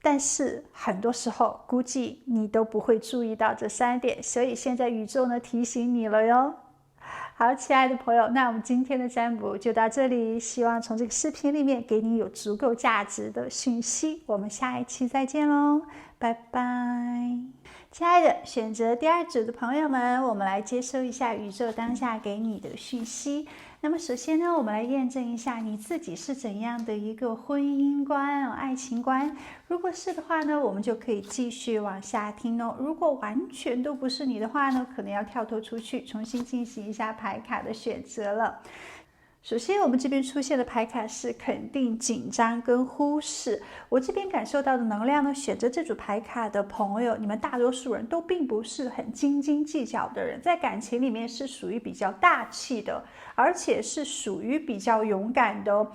但是很多时候估计你都不会注意到这3点，所以现在宇宙呢提醒你了哟。好，亲爱的朋友，那我们今天的占卜就到这里，希望从这个视频里面给你有足够价值的讯息。我们下一期再见喽，拜拜。亲爱的，选择第2组的朋友们，我们来接收一下宇宙当下给你的讯息。那么首先呢，我们来验证一下你自己是怎样的一个婚姻观、爱情观。如果是的话呢，我们就可以继续往下听哦。如果完全都不是你的话呢，可能要跳脱出去，重新进行一下牌卡的选择了。首先我们这边出现的牌卡是肯定、紧张跟忽视。我这边感受到的能量呢，选择这组牌卡的朋友，你们大多数人都并不是很斤斤计较的人，在感情里面是属于比较大气的，而且是属于比较勇敢的。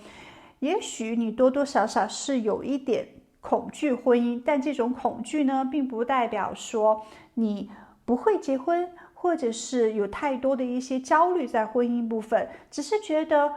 也许你多多少少是有一点恐惧婚姻，但这种恐惧呢，并不代表说你不会结婚，或者是有太多的一些焦虑在婚姻部分，只是觉得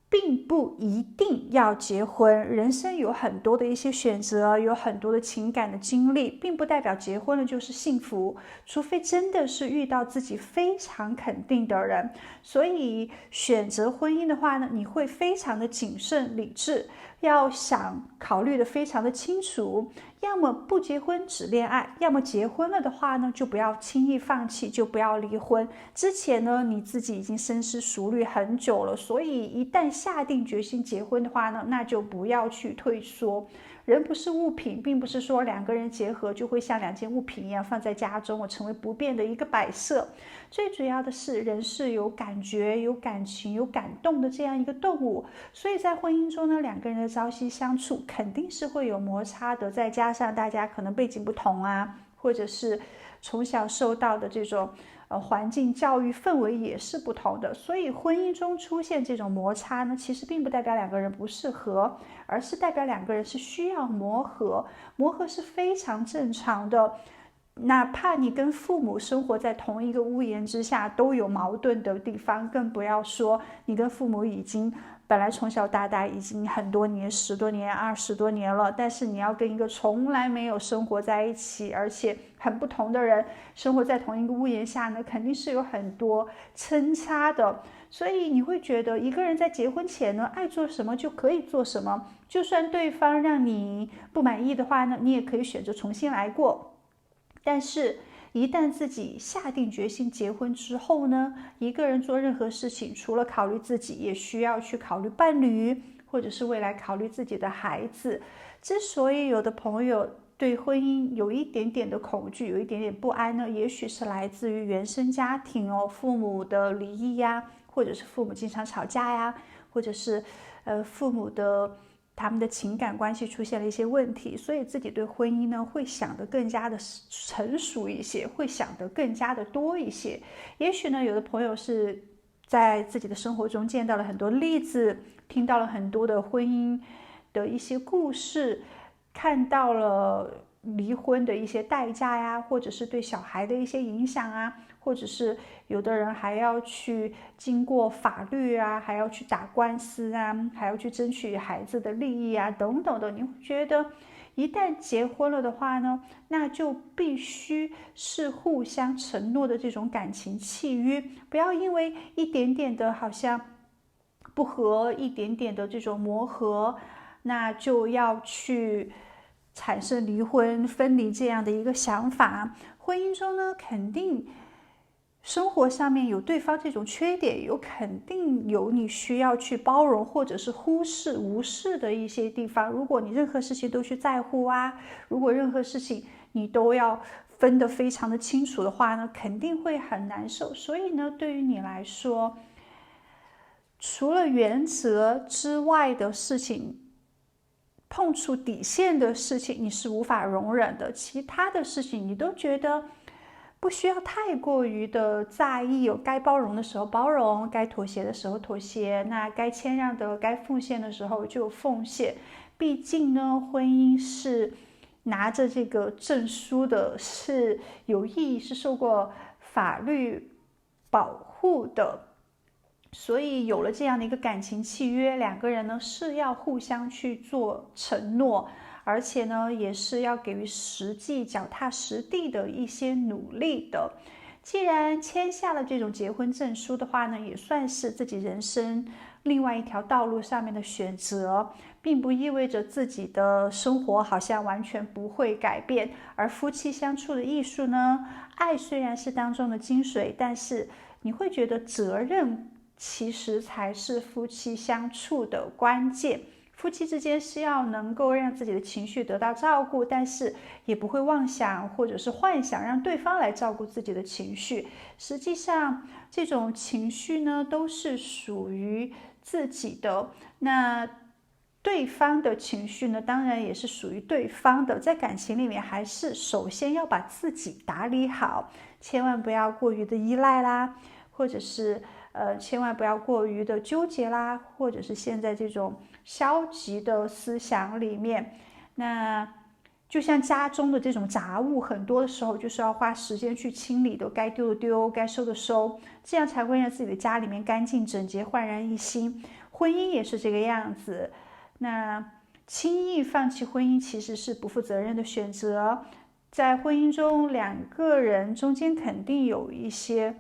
并不一定要结婚，人生有很多的一些选择，有很多的情感的经历，并不代表结婚了就是幸福，除非真的是遇到自己非常肯定的人。所以选择婚姻的话呢，你会非常的谨慎理智，要想考虑的非常的清楚，要么不结婚只恋爱，要么结婚了的话呢，就不要轻易放弃，就不要离婚。之前呢，你自己已经深思熟虑很久了，所以一旦下定决心结婚的话呢，那就不要去退缩。人不是物品，并不是说两个人结合就会像两件物品一样放在家中，成为不变的一个摆设。最主要的是，人是有感觉、有感情、有感动的这样一个动物，所以在婚姻中呢，两个人的朝夕相处肯定是会有摩擦的。再加上大家可能背景不同啊，或者是从小受到的这种环境教育氛围也是不同的，所以婚姻中出现这种摩擦呢，其实并不代表两个人不适合，而是代表两个人是需要磨合，磨合是非常正常的。哪怕你跟父母生活在同一个屋檐之下，都有矛盾的地方，更不要说你跟父母已经本来从小到大已经很多年，10多年、20多年了，但是你要跟一个从来没有生活在一起，而且很不同的人生活在同一个屋檐下呢，肯定是有很多参差的。所以你会觉得一个人在结婚前呢，爱做什么就可以做什么，就算对方让你不满意的话呢，你也可以选择重新来过。但是一旦自己下定决心结婚之后呢，一个人做任何事情，除了考虑自己，也需要去考虑伴侣，或者是未来考虑自己的孩子。之所以有的朋友对婚姻有一点点的恐惧，有一点点不安呢，也许是来自于原生家庭父母的离异呀，或者是父母经常吵架呀，或者是父母的他们的情感关系出现了一些问题，所以自己对婚姻呢会想得更加的成熟一些，会想得更加的多一些。也许呢，有的朋友是在自己的生活中见到了很多例子，听到了很多的婚姻的一些故事，看到了离婚的一些代价呀，或者是对小孩的一些影响啊，或者是有的人还要去经过法律啊，还要去打官司啊，还要去争取孩子的利益啊，等等的。你会觉得一旦结婚了的话呢，那就必须是互相承诺的这种感情契约，不要因为一点点的好像不合，一点点的这种磨合，那就要去产生离婚分离这样的一个想法。婚姻中呢，肯定生活上面有对方这种缺点，肯定有你需要去包容或者是忽视无视的一些地方。如果你任何事情都去在乎啊，如果任何事情你都要分得非常的清楚的话呢，肯定会很难受。所以呢，对于你来说，除了原则之外的事情，碰触底线的事情你是无法容忍的，其他的事情你都觉得不需要太过于的在意，有该包容的时候包容，该妥协的时候妥协，那该谦让的、该奉献的时候就奉献。毕竟呢，婚姻是拿着这个证书的，是有意义，是受过法律保护的。所以有了这样的一个感情契约，两个人呢是要互相去做承诺，而且呢也是要给予实际脚踏实地的一些努力的。既然签下了这种结婚证书的话呢，也算是自己人生另外一条道路上面的选择，并不意味着自己的生活好像完全不会改变。而夫妻相处的艺术呢，爱虽然是当中的精髓，但是你会觉得责任其实才是夫妻相处的关键。夫妻之间是要能够让自己的情绪得到照顾，但是也不会妄想或者是幻想让对方来照顾自己的情绪。实际上这种情绪呢，都是属于自己的。那对方的情绪呢，当然也是属于对方的。在感情里面，还是首先要把自己打理好，千万不要过于的依赖啦，或者是千万不要过于的纠结啦，或者是现在这种消极的思想里面。那就像家中的这种杂物，很多的时候就是要花时间去清理的，该丢的丢，该收的收，这样才会让自己的家里面干净整洁、焕然一新。婚姻也是这个样子。那轻易放弃婚姻其实是不负责任的选择。在婚姻中，两个人中间肯定有一些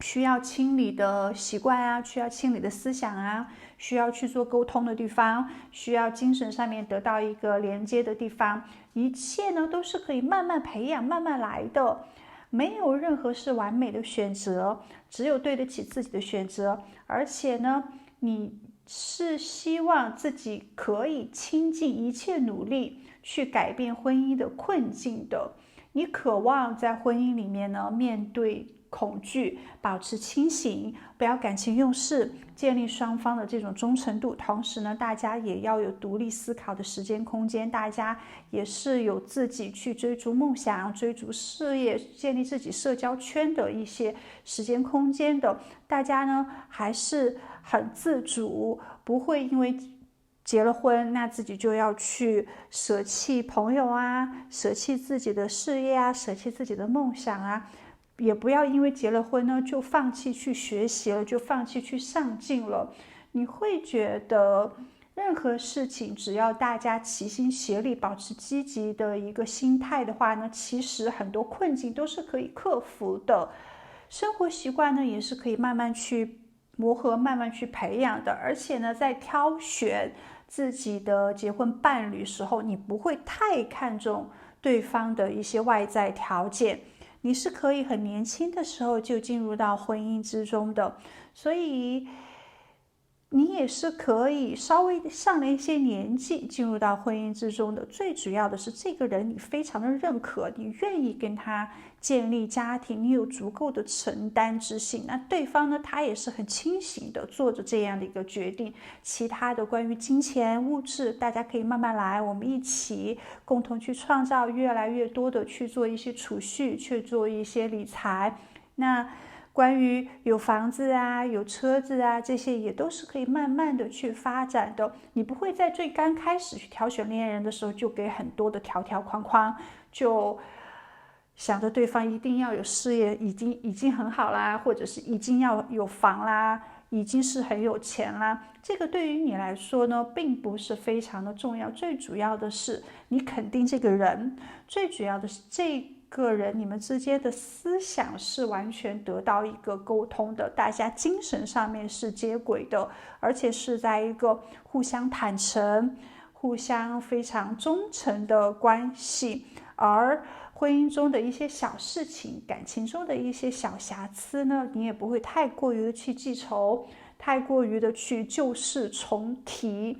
需要清理的习惯啊，需要清理的思想啊，需要去做沟通的地方，需要精神上面得到一个连接的地方。一切呢都是可以慢慢培养、慢慢来的，没有任何是完美的选择，只有对得起自己的选择。而且呢，你是希望自己可以倾尽一切努力去改变婚姻的困境的。你渴望在婚姻里面呢，面对恐惧，保持清醒，不要感情用事，建立双方的这种忠诚度。同时呢，大家也要有独立思考的时间空间，大家也是有自己去追逐梦想、追逐事业、建立自己社交圈的一些时间空间的。大家呢还是很自主，不会因为结了婚，那自己就要去舍弃朋友啊，舍弃自己的事业啊，舍弃自己的梦想啊。也不要因为结了婚呢，就放弃去学习了，就放弃去上进了。你会觉得任何事情，只要大家齐心协力，保持积极的一个心态的话呢，其实很多困境都是可以克服的。生活习惯呢，也是可以慢慢去磨合，慢慢去培养的。而且呢，在挑选自己的结婚伴侣时候，你不会太看重对方的一些外在条件。你是可以很年轻的时候就进入到婚姻之中的，所以你也是可以稍微上了一些年纪进入到婚姻之中的。最主要的是这个人你非常的认可，你愿意跟他建立家庭，你有足够的承担之性。那对方呢，他也是很清醒的做着这样的一个决定。其他的关于金钱物质，大家可以慢慢来，我们一起共同去创造越来越多的去做一些储蓄，去做一些理财。那关于有房子啊，有车子啊，这些也都是可以慢慢的去发展的。你不会在最刚开始去挑选恋人的时候就给很多的条条框框，就想着对方一定要有事业，已经很好啦，或者是已经要有房啦，已经是很有钱啦。这个对于你来说呢，并不是非常的重要。最主要的是你肯定这个人，最主要的是这个人你们之间的思想是完全得到一个沟通的，大家精神上面是接轨的，而且是在一个互相坦诚、互相非常忠诚的关系。而婚姻中的一些小事情，感情中的一些小瑕疵呢，你也不会太过于的去记仇，太过于的去旧事重提。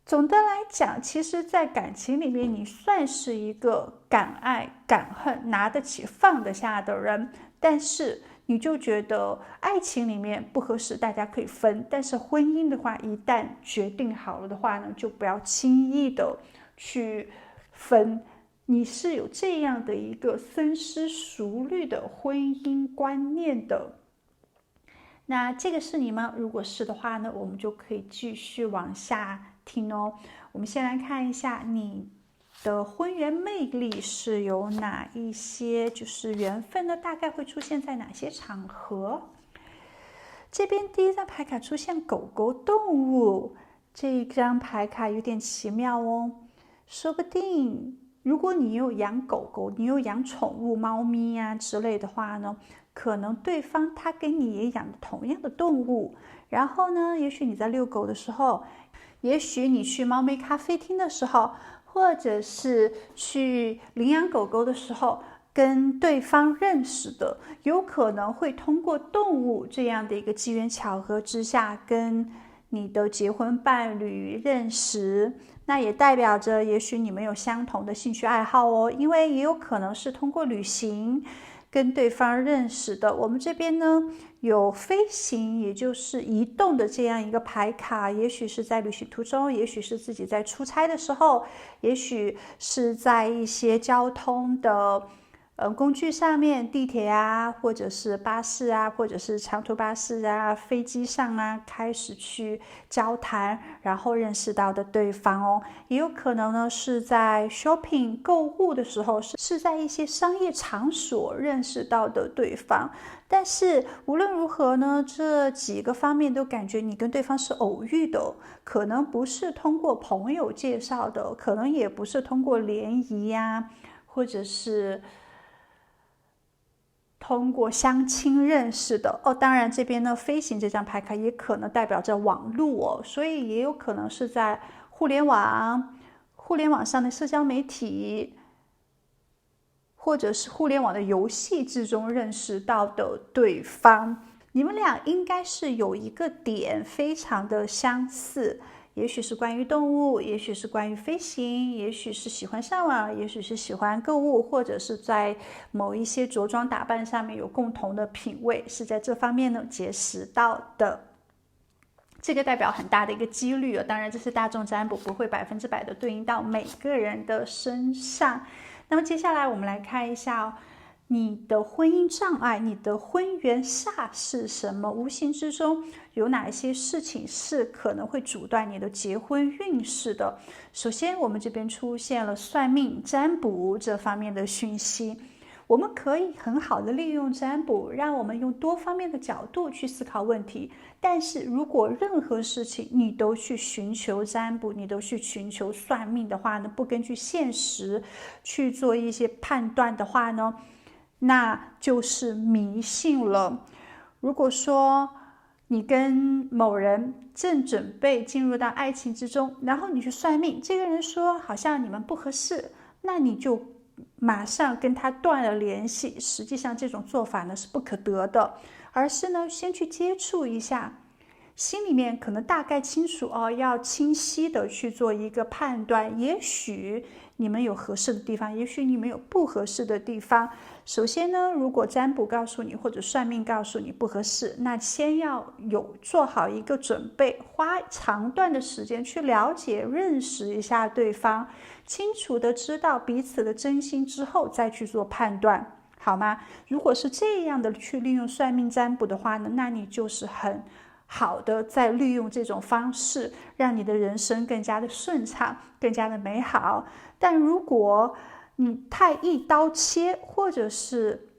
总的来讲，其实在感情里面，你算是一个敢爱敢恨、拿得起放得下的人，但是你就觉得爱情里面不合适，大家可以分，但是婚姻的话，一旦决定好了的话呢，就不要轻易的去分。你是有这样的一个深思熟虑的婚姻观念的。那这个是你吗？如果是的话呢，我们就可以继续往下听哦。我们先来看一下你的婚缘魅力是有哪一些，就是缘分呢，大概会出现在哪些场合。这边第一张牌卡出现狗狗动物，这张牌卡有点奇妙哦，说不定如果你有养狗狗，你有养宠物猫咪呀之类的话呢，可能对方他跟你也养同样的动物，然后呢，也许你在遛狗的时候，也许你去猫咪咖啡厅的时候，或者是去领养狗狗的时候，跟对方认识的，有可能会通过动物这样的一个机缘巧合之下，跟你的结婚伴侣认识。那也代表着也许你们有相同的兴趣爱好哦，因为也有可能是通过旅行，跟对方认识的。我们这边呢有飞行，也就是移动的这样一个牌卡，也许是在旅行途中，也许是自己在出差的时候，也许是在一些交通的工具上面，地铁啊，或者是巴士啊，或者是长途巴士啊，飞机上啊，开始去交谈，然后认识到的对方哦。也有可能呢是在 shopping 购物的时候，是在一些商业场所认识到的对方。但是无论如何呢，这几个方面都感觉你跟对方是偶遇的，可能不是通过朋友介绍的，可能也不是通过联谊呀，或者是通过相亲认识的哦。当然这边呢，飞行这张牌卡也可能代表着网路哦，所以也有可能是在互联网上的社交媒体，或者是互联网的游戏之中认识到的对方。你们俩应该是有一个点非常的相似，也许是关于动物，也许是关于飞行，也许是喜欢上网，也许是喜欢购物，或者是在某一些着装打扮上面有共同的品味，是在这方面呢结识到的。这个代表很大的一个几率当然这是大众占卜，不会100%的对应到每个人的身上。那么接下来我们来看一下你的婚姻障碍，你的婚缘煞是什么？无形之中有哪一些事情是可能会阻断你的结婚运势的？首先我们这边出现了算命占卜这方面的讯息，我们可以很好的利用占卜，让我们用多方面的角度去思考问题。但是如果任何事情你都去寻求占卜，你都去寻求算命的话呢，不根据现实去做一些判断的话呢，那就是迷信了。如果说你跟某人正准备进入到爱情之中，然后你去算命，这个人说好像你们不合适，那你就马上跟他断了联系。实际上这种做法呢是不可得的，而是呢先去接触一下，心里面可能大概清楚要清晰的去做一个判断。也许你们有合适的地方，也许你们有不合适的地方。首先呢，如果占卜告诉你或者算命告诉你不合适，那先要有做好一个准备，花长段的时间去了解认识一下对方，清楚的知道彼此的真心之后再去做判断，好吗？如果是这样的去利用算命占卜的话呢，那你就是很好的在利用这种方式，让你的人生更加的顺畅，更加的美好。但如果你太一刀切，或者是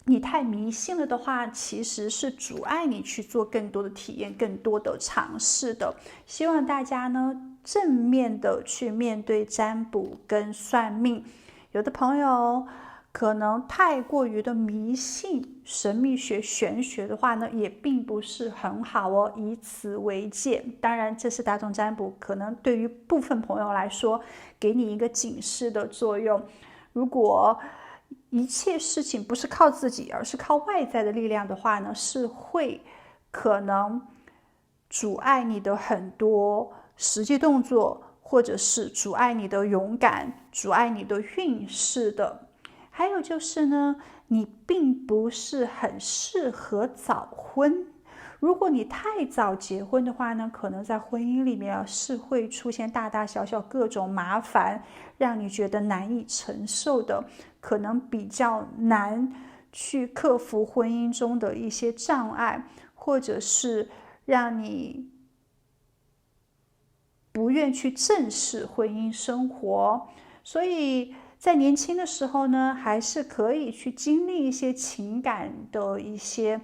你太迷信了的话，其实是阻碍你去做更多的体验，更多的尝试的。希望大家呢正面的去面对占卜跟算命。有的朋友可能太过于的迷信神秘学玄学的话呢，也并不是很好哦，以此为戒。当然这是大众占卜，可能对于部分朋友来说给你一个警示的作用。如果一切事情不是靠自己，而是靠外在的力量的话呢，是会可能阻碍你的很多实际动作，或者是阻碍你的勇敢，阻碍你的运势的。还有就是呢，你并不是很适合早婚。如果你太早结婚的话呢，可能在婚姻里面是会出现大大小小各种麻烦，让你觉得难以承受的，可能比较难去克服婚姻中的一些障碍，或者是让你不愿去正视婚姻生活。所以在年轻的时候呢，还是可以去经历一些情感的一些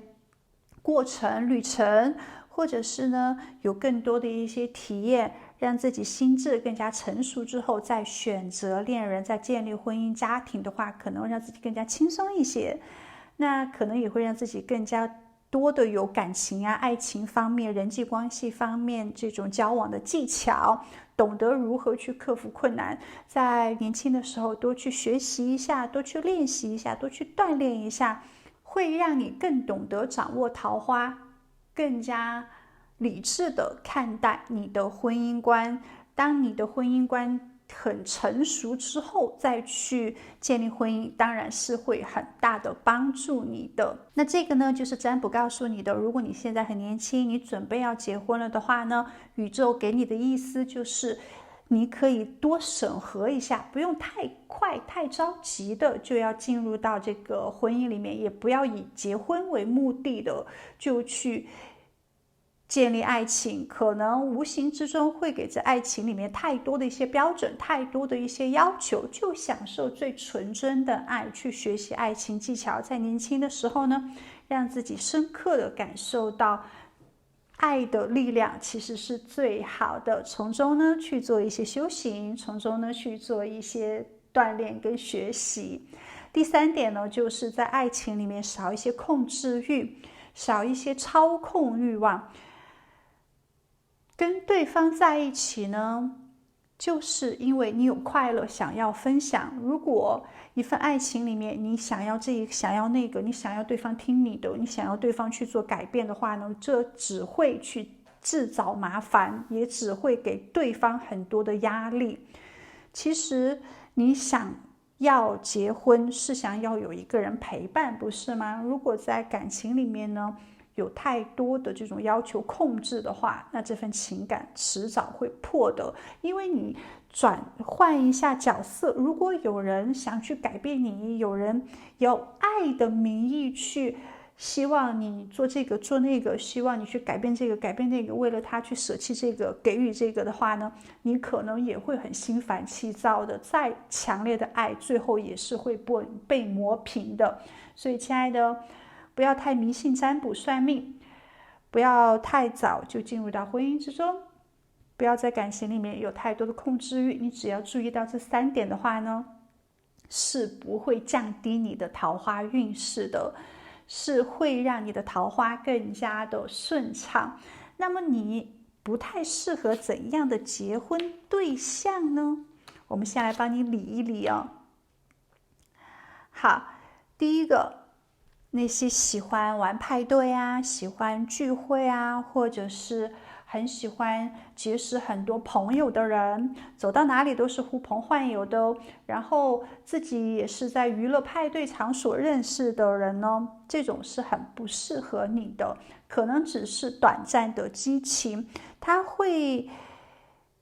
过程旅程，或者是呢有更多的一些体验，让自己心智更加成熟之后再选择恋人，再建立婚姻家庭的话，可能让自己更加轻松一些。那可能也会让自己更加多的有感情啊、爱情方面、人际关系方面这种交往的技巧，懂得如何去克服困难。在年轻的时候多去学习一下，多去练习一下，多去锻炼一下，会让你更懂得掌握桃花，更加理智的看待你的婚姻观。当你的婚姻观很成熟之后再去建立婚姻，当然是会很大的帮助你的。那这个呢，就是占卜告诉你的，如果你现在很年轻，你准备要结婚了的话呢，宇宙给你的意思就是你可以多审核一下，不用太快太着急的就要进入到这个婚姻里面，也不要以结婚为目的的就去建立爱情，可能无形之中会给这爱情里面太多的一些标准，太多的一些要求，就享受最纯真的爱，去学习爱情技巧，在年轻的时候呢，让自己深刻的感受到爱的力量其实是最好的，从中呢去做一些修行，从中呢去做一些锻炼跟学习。第3点呢，就是在爱情里面少一些控制欲，少一些操控欲望。跟对方在一起呢，就是因为你有快乐想要分享。如果一份爱情里面你想要这个想要那个，你想要对方听你的，你想要对方去做改变的话呢，这只会去制造麻烦，也只会给对方很多的压力。其实你想要结婚是想要有一个人陪伴，不是吗？如果在感情里面呢有太多的这种要求控制的话，那这份情感迟早会破的。因为你转换一下角色，如果有人想去改变你，有人有爱的名义去希望你做这个做那个，希望你去改变这个改变那个，为了他去舍弃这个给予这个的话呢，你可能也会很心烦气躁的。再强烈的爱最后也是会被磨平的。所以亲爱的，不要太迷信占卜算命，不要太早就进入到婚姻之中，不要在感情里面有太多的控制欲。你只要注意到这3点的话呢，是不会降低你的桃花运势的，是会让你的桃花更加的顺畅。那么你不太适合怎样的结婚对象呢？我们先来帮你理一理哦。好，第一个，那些喜欢玩派对啊，喜欢聚会啊，或者是很喜欢结识很多朋友的人，走到哪里都是呼朋唤友的，然后自己也是在娱乐派对场所认识的人呢，这种是很不适合你的，可能只是短暂的激情，他会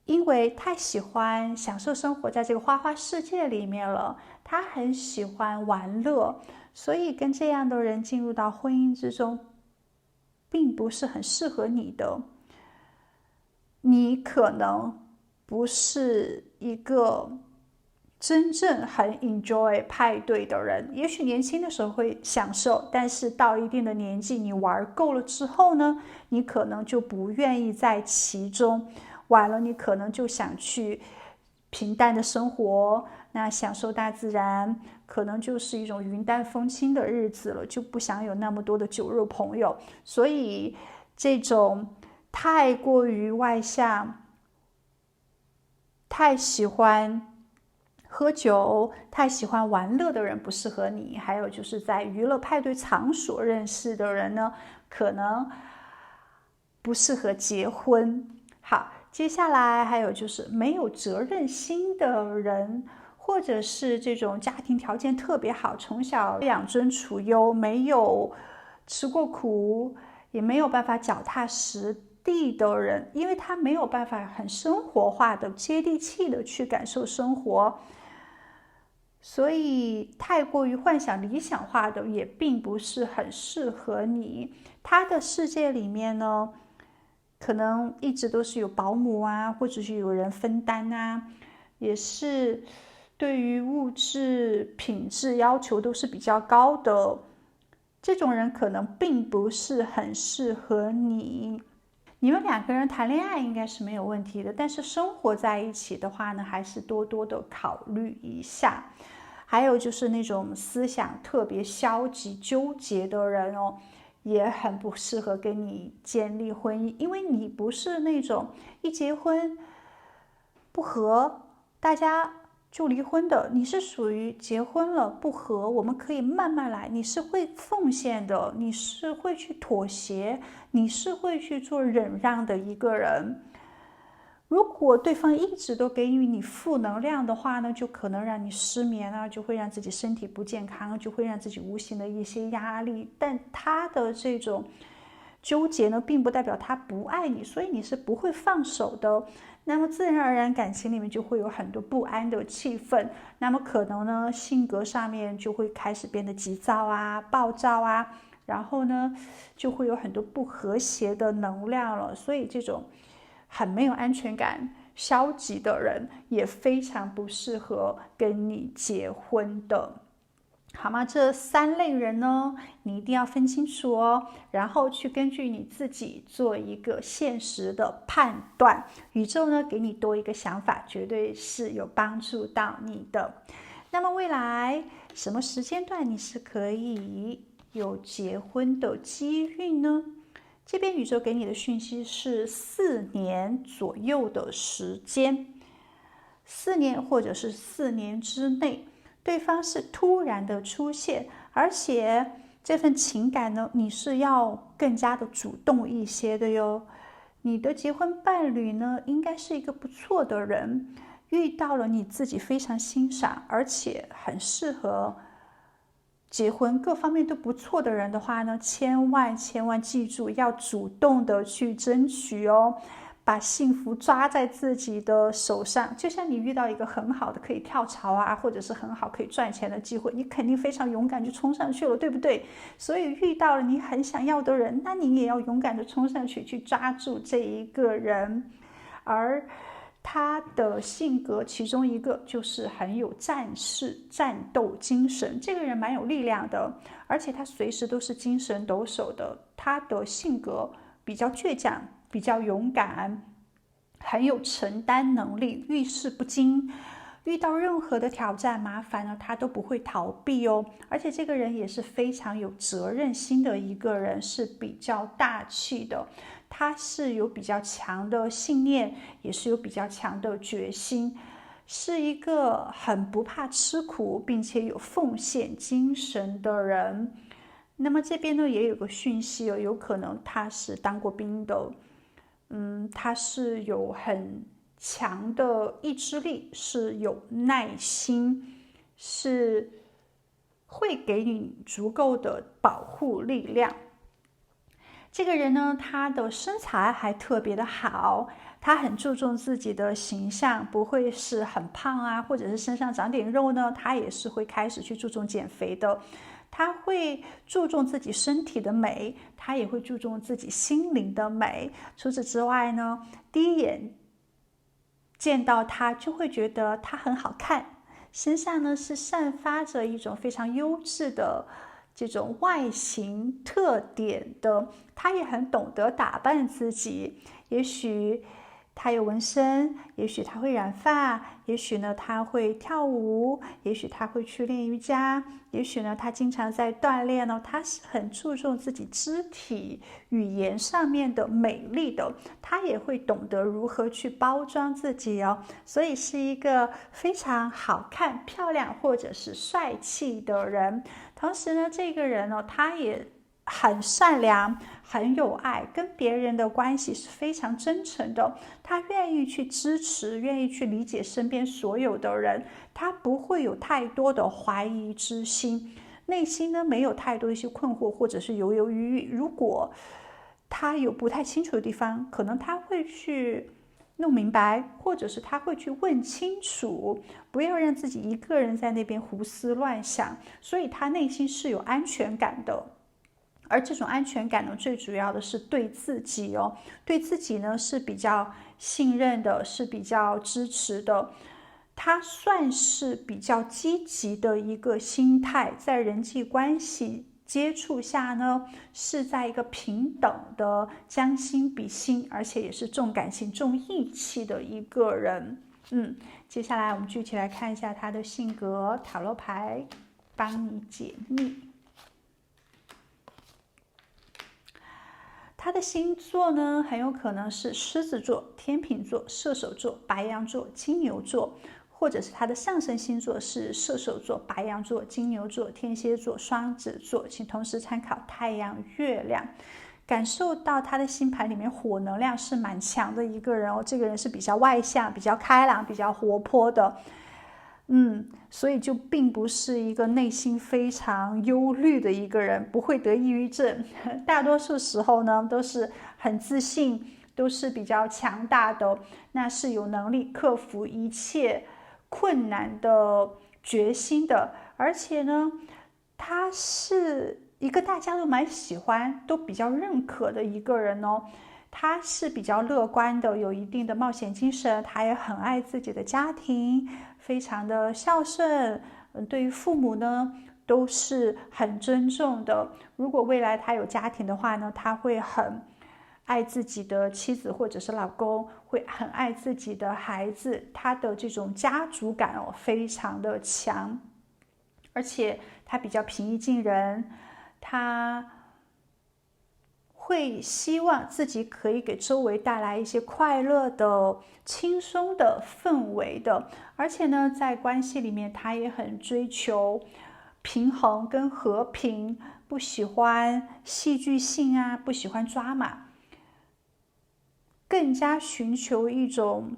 因为太喜欢享受生活在这个花花世界里面了，他很喜欢玩乐，所以跟这样的人进入到婚姻之中并不是很适合你的。你可能不是一个真正很 enjoy 派对的人，也许年轻的时候会享受，但是到一定的年纪你玩够了之后呢，你可能就不愿意在其中玩了，你可能就想去平淡的生活，那享受大自然，可能就是一种云淡风轻的日子了，就不想有那么多的酒肉朋友。所以这种太过于外向，太喜欢喝酒，太喜欢玩乐的人不适合你。还有就是在娱乐派对场所认识的人呢，可能不适合结婚。好，接下来还有就是没有责任心的人，或者是这种家庭条件特别好，从小养尊处优，没有吃过苦，也没有办法脚踏实地的人，因为他没有办法很生活化的接地气的去感受生活，所以太过于幻想理想化的也并不是很适合你。他的世界里面呢，可能一直都是有保姆啊，或者是有人分担啊，也是对于物质品质要求都是比较高的，这种人可能并不是很适合你。你们2个人谈恋爱应该是没有问题的，但是生活在一起的话呢，还是多多的考虑一下。还有就是那种思想特别消极纠结的人哦，也很不适合跟你建立婚姻，因为你不是那种一结婚不和大家就离婚的，你是属于结婚了不和，我们可以慢慢来，你是会奉献的，你是会去妥协，你是会去做忍让的一个人。如果对方一直都给予你负能量的话呢，就可能让你失眠啊，就会让自己身体不健康，就会让自己无形的一些压力。但他的这种纠结呢，并不代表他不爱你，所以你是不会放手的。那么自然而然感情里面就会有很多不安的气氛，那么可能呢性格上面就会开始变得急躁啊、暴躁啊，然后呢就会有很多不和谐的能量了。所以这种很没有安全感、消极的人也非常不适合跟你结婚的，好吗？这3类人呢，你一定要分清楚哦，然后去根据你自己做一个现实的判断。宇宙呢，给你多一个想法，绝对是有帮助到你的。那么未来什么时间段你是可以有结婚的机遇呢？这边宇宙给你的讯息是4年左右的时间，4年或者是4年之内，对方是突然的出现，而且这份情感呢，你是要更加的主动一些的哟。你的结婚伴侣呢，应该是一个不错的人，遇到了你自己非常欣赏，而且很适合结婚各方面都不错的人的话呢，千万记住要主动的去争取哦，把幸福抓在自己的手上。就像你遇到一个很好的可以跳槽啊，或者是很好可以赚钱的机会，你肯定非常勇敢就冲上去了，对不对？所以遇到了你很想要的人，那你也要勇敢的冲上去，去抓住这一个人。而他的性格其中一个就是很有战士战斗精神，这个人蛮有力量的，而且他随时都是精神抖擞的。他的性格比较倔强，比较勇敢，很有承担能力，遇事不惊，遇到任何的挑战麻烦呢，他都不会逃避哦。而且这个人也是非常有责任心的一个人，是比较大气的。他是有比较强的信念，也是有比较强的决心，是一个很不怕吃苦，并且有奉献精神的人。那么这边呢也有个讯息哦，有可能他是当过兵的，他是有很强的意志力，是有耐心，是会给你足够的保护力量。这个人呢，他的身材还特别的好，他很注重自己的形象，不会是很胖啊，或者是身上长点肉呢，他也是会开始去注重减肥的。他会注重自己身体的美，他也会注重自己心灵的美。除此之外呢，第一眼见到他就会觉得他很好看，身上呢是散发着一种非常优质的这种外形特点的。他也很懂得打扮自己，也许他有纹身，也许他会染发，也许呢他会跳舞，也许他会去练瑜伽，也许呢他经常在锻炼呢。他是很注重自己肢体语言上面的美丽的，他也会懂得如何去包装自己哦，所以是一个非常好看、漂亮或者是帅气的人。同时呢，这个人呢，他也很善良，很有爱，跟别人的关系是非常真诚的。他愿意去支持，愿意去理解身边所有的人，他不会有太多的怀疑之心，内心呢没有太多的一些困惑或者是犹犹豫豫。如果他有不太清楚的地方，可能他会去弄明白，或者是他会去问清楚，不要让自己一个人在那边胡思乱想。所以他内心是有安全感的。而这种安全感呢，最主要的是对自己哦，对自己呢是比较信任的，是比较支持的。他算是比较积极的一个心态，在人际关系接触下呢，是在一个平等的将心比心，而且也是重感情、重义气的一个人。接下来我们具体来看一下他的性格，塔罗牌帮你解密。他的星座呢，很有可能是狮子座、天秤座、射手座、白羊座、金牛座，或者是他的上升星座是射手座、白羊座、金牛座、天蝎座、双子座，请同时参考太阳、月亮。感受到他的星盘里面火能量是蛮强的一个人哦，这个人是比较外向、比较开朗、比较活泼的。所以就并不是一个内心非常忧虑的一个人，不会得抑郁症。大多数时候呢，都是很自信，都是比较强大的，那是有能力克服一切困难的决心的。而且呢，他是一个大家都蛮喜欢、都比较认可的一个人哦。他是比较乐观的，有一定的冒险精神，他也很爱自己的家庭，非常的孝顺，对于父母呢都是很尊重的。如果未来他有家庭的话呢，他会很爱自己的妻子或者是老公，会很爱自己的孩子，他的这种家族感非常的强，而且他比较平易近人，他会希望自己可以给周围带来一些快乐的、轻松的氛围的，而且呢，在关系里面，他也很追求平衡跟和平，不喜欢戏剧性啊，不喜欢抓马，更加寻求一种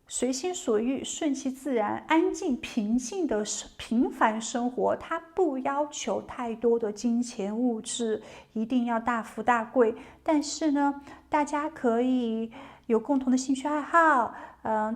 随心所欲、顺其自然、安静平静的平凡生活。他不要求太多的金钱物质，一定要大富大贵。但是呢，大家可以有共同的兴趣爱好，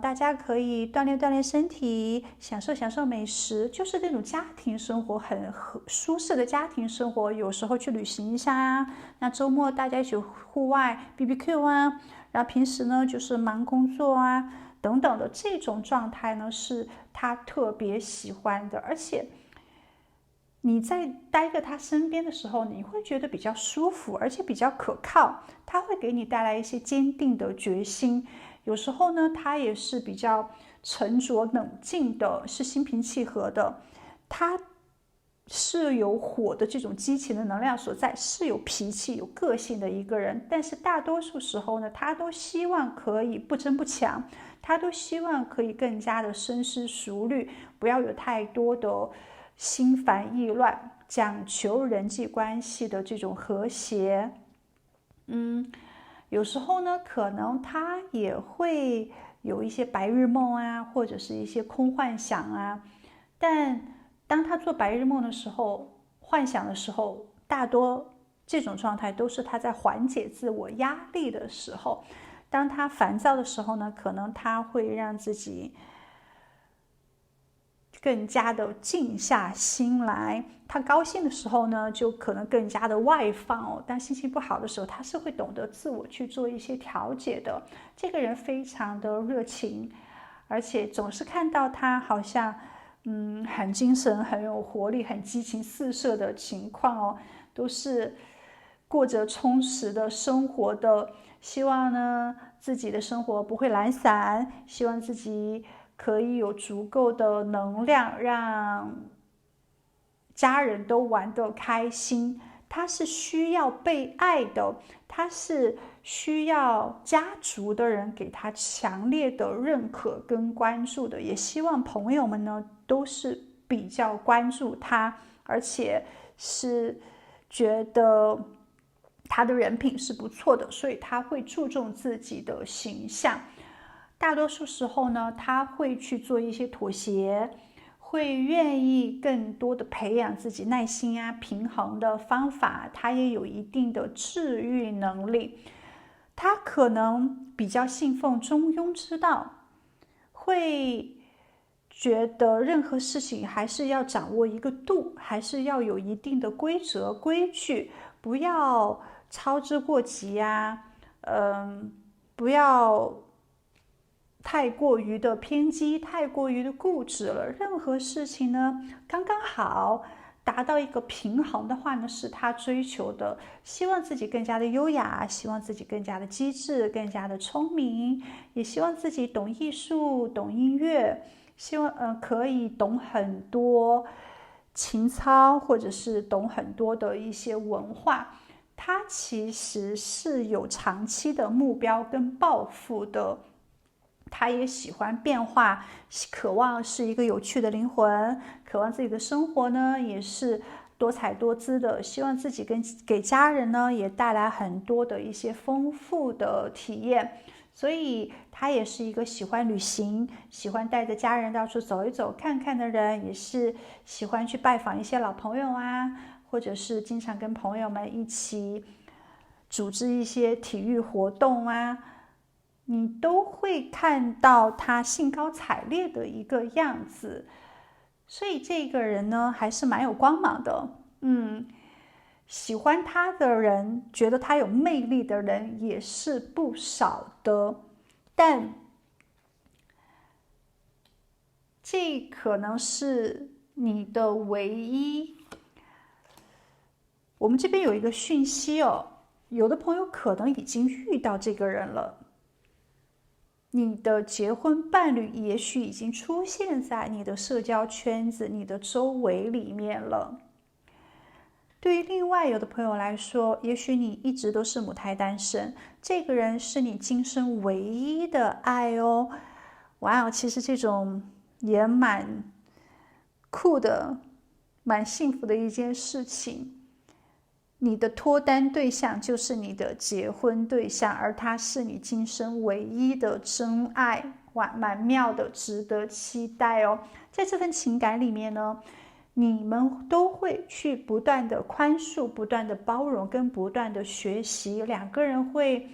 大家可以锻炼身体，享受美食，就是那种家庭生活很舒适的家庭生活。有时候去旅行一下啊，那周末大家一起户外 BBQ 啊，然后平时呢就是忙工作啊。等等的这种状态呢，是他特别喜欢的，而且你在待在他身边的时候，你会觉得比较舒服，而且比较可靠。他会给你带来一些坚定的决心。有时候呢，他也是比较沉着冷静的，是心平气和的。他是有火的这种激情的能量所在，是有脾气、有个性的一个人。但是大多数时候呢，他都希望可以不争不抢。他都希望可以更加的深思熟虑，不要有太多的心烦意乱，讲求人际关系的这种和谐。有时候呢，可能他也会有一些白日梦啊，或者是一些空幻想啊。但当他做白日梦的时候，幻想的时候，大多这种状态都是他在缓解自我压力的时候。当他烦躁的时候呢，可能他会让自己更加的静下心来。他高兴的时候呢，就可能更加的外放哦。当心情不好的时候，他是会懂得自我去做一些调节的。这个人非常的热情，而且总是看到他好像很精神、很有活力、很激情四射的情况哦，都是过着充实的生活的。希望呢自己的生活不会懒散，希望自己可以有足够的能量，让家人都玩得开心。他是需要被爱的，他是需要家族的人给他强烈的认可跟关注的，也希望朋友们呢都是比较关注他，而且是觉得他的人品是不错的，所以他会注重自己的形象。大多数时候呢，他会去做一些妥协，会愿意更多的培养自己耐心啊、平衡的方法。他也有一定的治愈能力。他可能比较信奉中庸之道，会觉得任何事情还是要掌握一个度，还是要有一定的规则规矩，不要操之过急啊，不要太过于的偏激，太过于的固执了。任何事情呢，刚刚好，达到一个平衡的话呢，是他追求的。希望自己更加的优雅，希望自己更加的机智，更加的聪明，也希望自己懂艺术，懂音乐，希望可以懂很多情操，或者是懂很多的一些文化。他其实是有长期的目标跟抱负的，他也喜欢变化，渴望是一个有趣的灵魂，渴望自己的生活呢也是多彩多姿的，希望自己给家人呢也带来很多的一些丰富的体验。所以他也是一个喜欢旅行，喜欢带着家人到处走一走看看的人，也是喜欢去拜访一些老朋友啊，或者是经常跟朋友们一起组织一些体育活动啊，你都会看到他兴高采烈的一个样子。所以这个人呢还是蛮有光芒的，喜欢他的人，觉得他有魅力的人也是不少的，但这可能是你的唯一。我们这边有一个讯息哦，有的朋友可能已经遇到这个人了，你的结婚伴侣也许已经出现在你的社交圈子、你的周围里面了。对于另外有的朋友来说，也许你一直都是母胎单身，这个人是你今生唯一的爱哦。哇哦，其实这种也蛮酷的，蛮幸福的一件事情。你的脱单对象就是你的结婚对象，而他是你今生唯一的真爱，哇，蛮妙的，值得期待哦。在这份情感里面呢，你们都会去不断的宽恕、不断的包容跟不断的学习，两个人会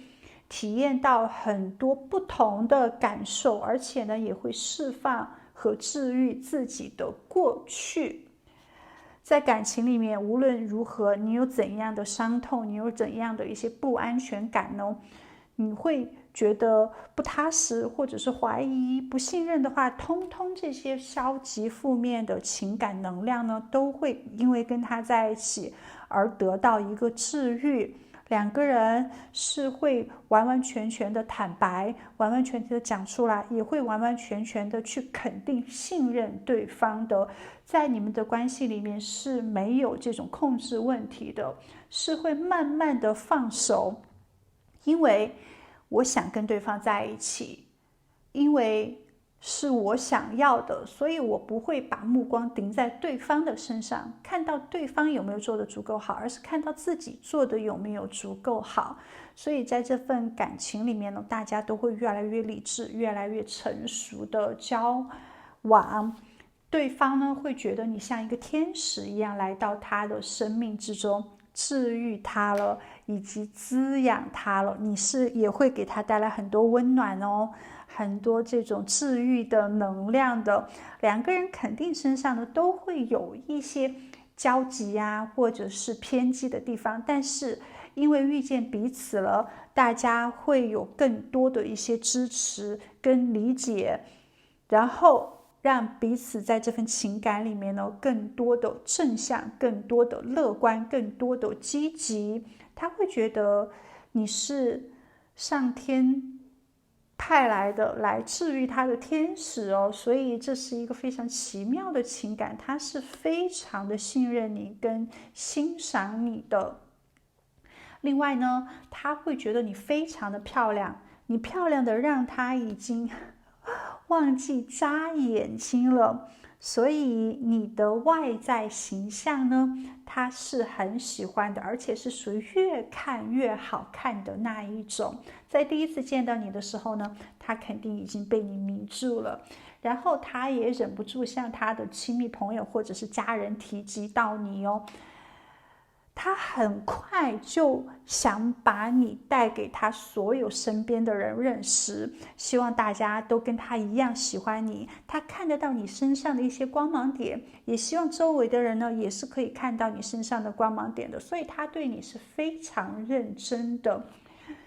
体验到很多不同的感受，而且呢也会释放和治愈自己的过去。在感情里面，无论如何，你有怎样的伤痛，你有怎样的一些不安全感呢？你会觉得不踏实，或者是怀疑、不信任的话，通通这些消极负面的情感能量呢，都会因为跟他在一起而得到一个治愈。两个人是会完完全全的坦白，完完全全的讲出来，也会完完全全的去肯定、信任对方的。在你们的关系里面是没有这种控制问题的，是会慢慢的放手，因为我想跟对方在一起，因为是我想要的，所以我不会把目光盯在对方的身上，看到对方有没有做得足够好，而是看到自己做的有没有足够好。所以在这份感情里面呢，大家都会越来越理智，越来越成熟的交往。对方呢会觉得你像一个天使一样来到他的生命之中，治愈他了，以及滋养他了。你是也会给他带来很多温暖哦，很多这种治愈的能量的。两个人肯定身上呢都会有一些交集啊，或者是偏激的地方，但是因为遇见彼此了，大家会有更多的一些支持跟理解，然后让彼此在这份情感里面呢，更多的正向，更多的乐观，更多的积极。他会觉得你是上天派来的来治愈他的天使哦，所以这是一个非常奇妙的情感，他是非常的信任你跟欣赏你的。另外呢，他会觉得你非常的漂亮，你漂亮的让他已经忘记眨眼睛了，所以你的外在形象呢，他是很喜欢的，而且是属于越看越好看的那一种。在第一次见到你的时候呢，他肯定已经被你迷住了，然后他也忍不住向他的亲密朋友或者是家人提及到你哦。他很快就想把你带给他所有身边的人认识，希望大家都跟他一样喜欢你。他看得到你身上的一些光芒点，也希望周围的人呢也是可以看到你身上的光芒点的，所以他对你是非常认真的。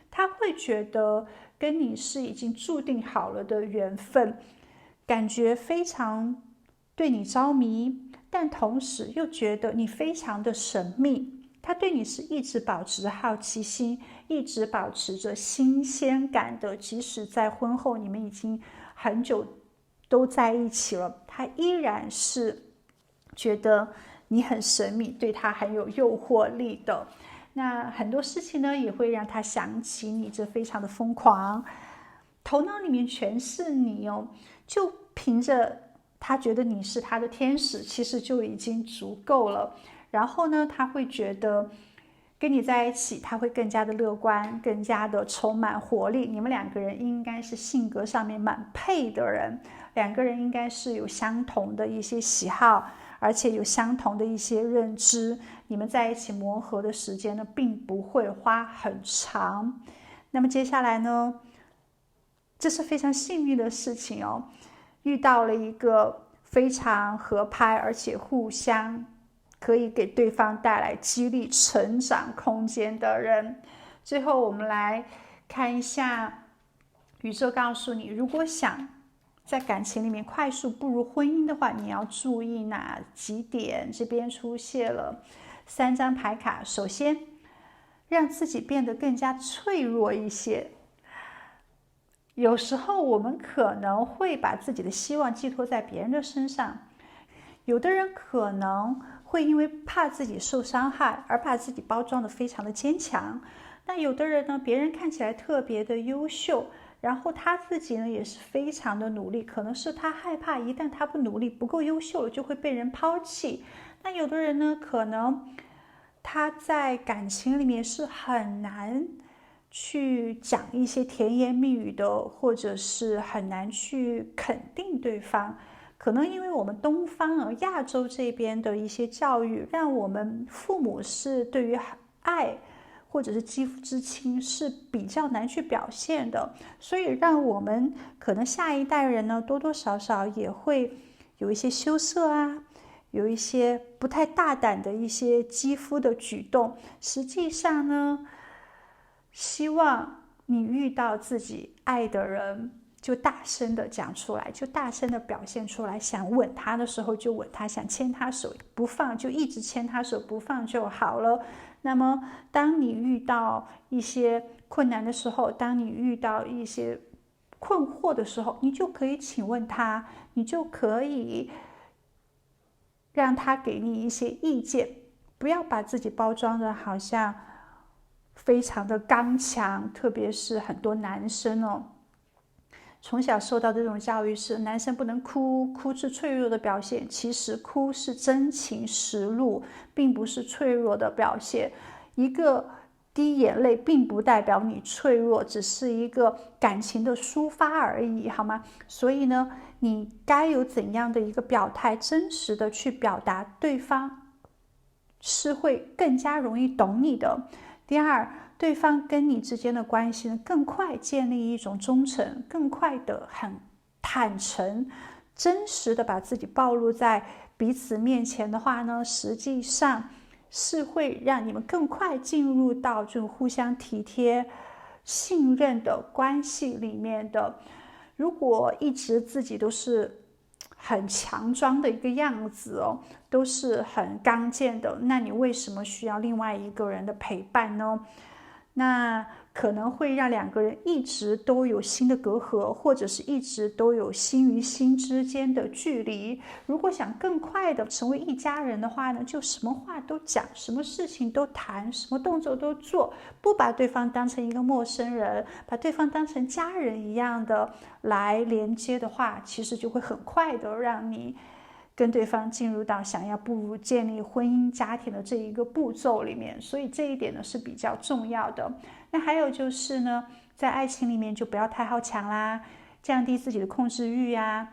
他会觉得跟你是已经注定好了的缘分，感觉非常对你着迷，但同时又觉得你非常的神秘。他对你是一直保持着好奇心，一直保持着新鲜感的，即使在婚后你们已经很久都在一起了，他依然是觉得你很神秘，对他很有诱惑力的。那很多事情呢，也会让他想起你，这非常的疯狂，头脑里面全是你哦，就凭着他觉得你是他的天使，其实就已经足够了。然后呢，他会觉得跟你在一起，他会更加的乐观，更加的充满活力。你们两个人应该是性格上面蛮配的人，两个人应该是有相同的一些喜好，而且有相同的一些认知。你们在一起磨合的时间呢，并不会花很长。那么接下来呢，这是非常幸运的事情哦，遇到了一个非常合拍，而且互相可以给对方带来激励成长空间的人。最后我们来看一下，宇宙告诉你，如果想在感情里面快速步入婚姻的话，你要注意哪几点？这边出现了3张牌卡。首先，让自己变得更加脆弱一些。有时候我们可能会把自己的希望寄托在别人的身上，有的人可能会因为怕自己受伤害而把自己包装得非常的坚强。那有的人呢，别人看起来特别的优秀，然后他自己呢也是非常的努力，可能是他害怕一旦他不努力不够优秀了就会被人抛弃。那有的人呢，可能他在感情里面是很难去讲一些甜言蜜语的，或者是很难去肯定对方。可能因为我们东方亚洲这边的一些教育，让我们父母是对于爱或者是肌肤之亲是比较难去表现的，所以让我们可能下一代人呢，多多少少也会有一些羞涩啊，有一些不太大胆的一些肌肤的举动。实际上呢，希望你遇到自己爱的人，就大声的讲出来，就大声的表现出来。想吻他的时候就吻他，想牵他手不放就一直牵他手不放就好了。那么当你遇到一些困难的时候，当你遇到一些困惑的时候，你就可以请问他，你就可以让他给你一些意见。不要把自己包装的好像非常的刚强，特别是很多男生从小受到这种教育是男生不能哭，哭是脆弱的表现。其实哭是真情实露，并不是脆弱的表现。一个滴眼泪并不代表你脆弱，只是一个感情的抒发而已，好吗？所以呢，你该有怎样的一个表态，真实的去表达，对方是会更加容易懂你的。第二，对方跟你之间的关系呢，更快建立一种忠诚，更快的很坦诚，真实的把自己暴露在彼此面前的话呢，实际上是会让你们更快进入到这种互相体贴、信任的关系里面的。如果一直自己都是很强装的一个样子都是很刚健的，那你为什么需要另外一个人的陪伴呢？那可能会让两个人一直都有新的隔阂，或者是一直都有心与心之间的距离。如果想更快的成为一家人的话呢，就什么话都讲，什么事情都谈，什么动作都做，不把对方当成一个陌生人，把对方当成家人一样的来连接的话，其实就会很快的让你跟对方进入到想要步入建立婚姻家庭的这一个步骤里面。所以这一点呢是比较重要的。那还有就是呢，在爱情里面就不要太好强啦，降低自己的控制欲呀。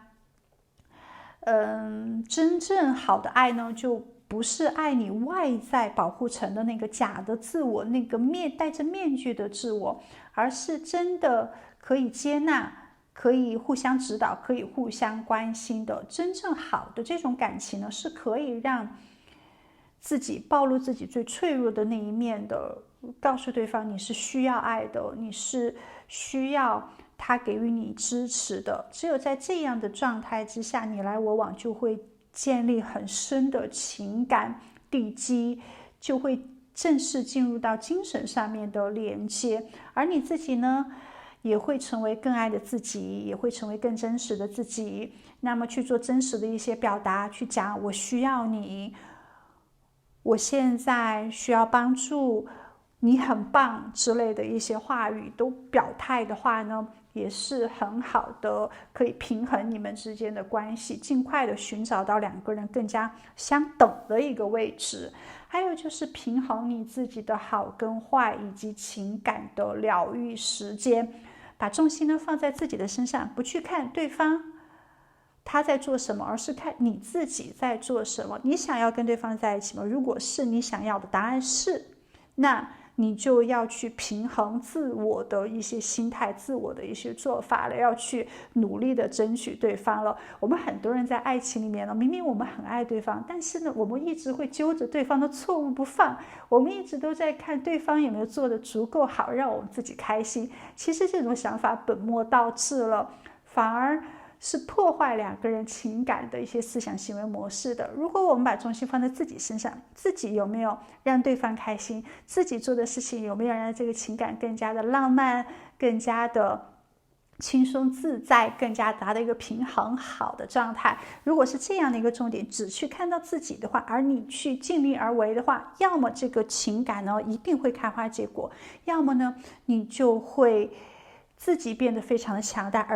真正好的爱呢，就不是爱你外在保护层的那个假的自我，那个戴着面具的自我，而是真的可以接纳，可以互相指导，可以互相关心的。真正好的这种感情呢，是可以让自己暴露自己最脆弱的那一面的，告诉对方你是需要爱的，你是需要他给予你支持的。只有在这样的状态之下，你来我往就会建立很深的情感地基，就会正式进入到精神上面的连接。而你自己呢，也会成为更爱的自己，也会成为更真实的自己。那么去做真实的一些表达，去讲我需要你，我现在需要帮助，你很棒之类的一些话语都表态的话呢，也是很好的，可以平衡你们之间的关系，尽快的寻找到两个人更加相等的一个位置。还有就是平衡你自己的好跟坏，以及情感的疗愈时间，把重心呢放在自己的身上，不去看对方他在做什么，而是看你自己在做什么。你想要跟对方在一起吗？如果是你想要的答案是，那你就要去平衡自我的一些心态，自我的一些做法了，要去努力的争取对方了。我们很多人在爱情里面呢，明明我们很爱对方，但是呢，我们一直会揪着对方的错误不放，我们一直都在看对方有没有做得足够好，让我们自己开心。其实这种想法本末倒置了，反而是破坏两个人情感的一些思想行为模式的。如果我们把重心放在自己身上，自己有没有让对方开心，自己做的事情有没有让这个情感更加的浪漫，更加的轻松自在，更加达到一个平衡好的状态。如果是这样的一个重点，只去看到自己的话，而你去尽力而为的话，要么这个情感呢一定会开花结果，要么呢你就会自己变得非常的强大，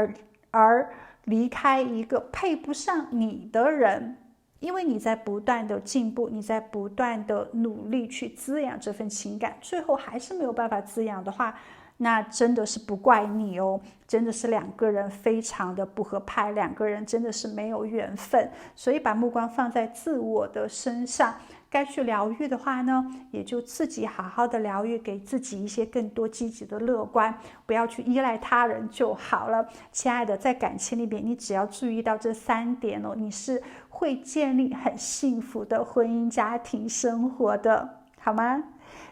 而离开一个配不上你的人。因为你在不断的进步，你在不断的努力去滋养这份情感，最后还是没有办法滋养的话，那真的是不怪你哦，真的是两个人非常的不合拍，两个人真的是没有缘分。所以把目光放在自我的身上，该去疗愈的话呢，也就自己好好的疗愈，给自己一些更多积极的乐观，不要去依赖他人就好了。亲爱的，在感情里边，你只要注意到这3点哦，你是会建立很幸福的婚姻家庭生活的，好吗？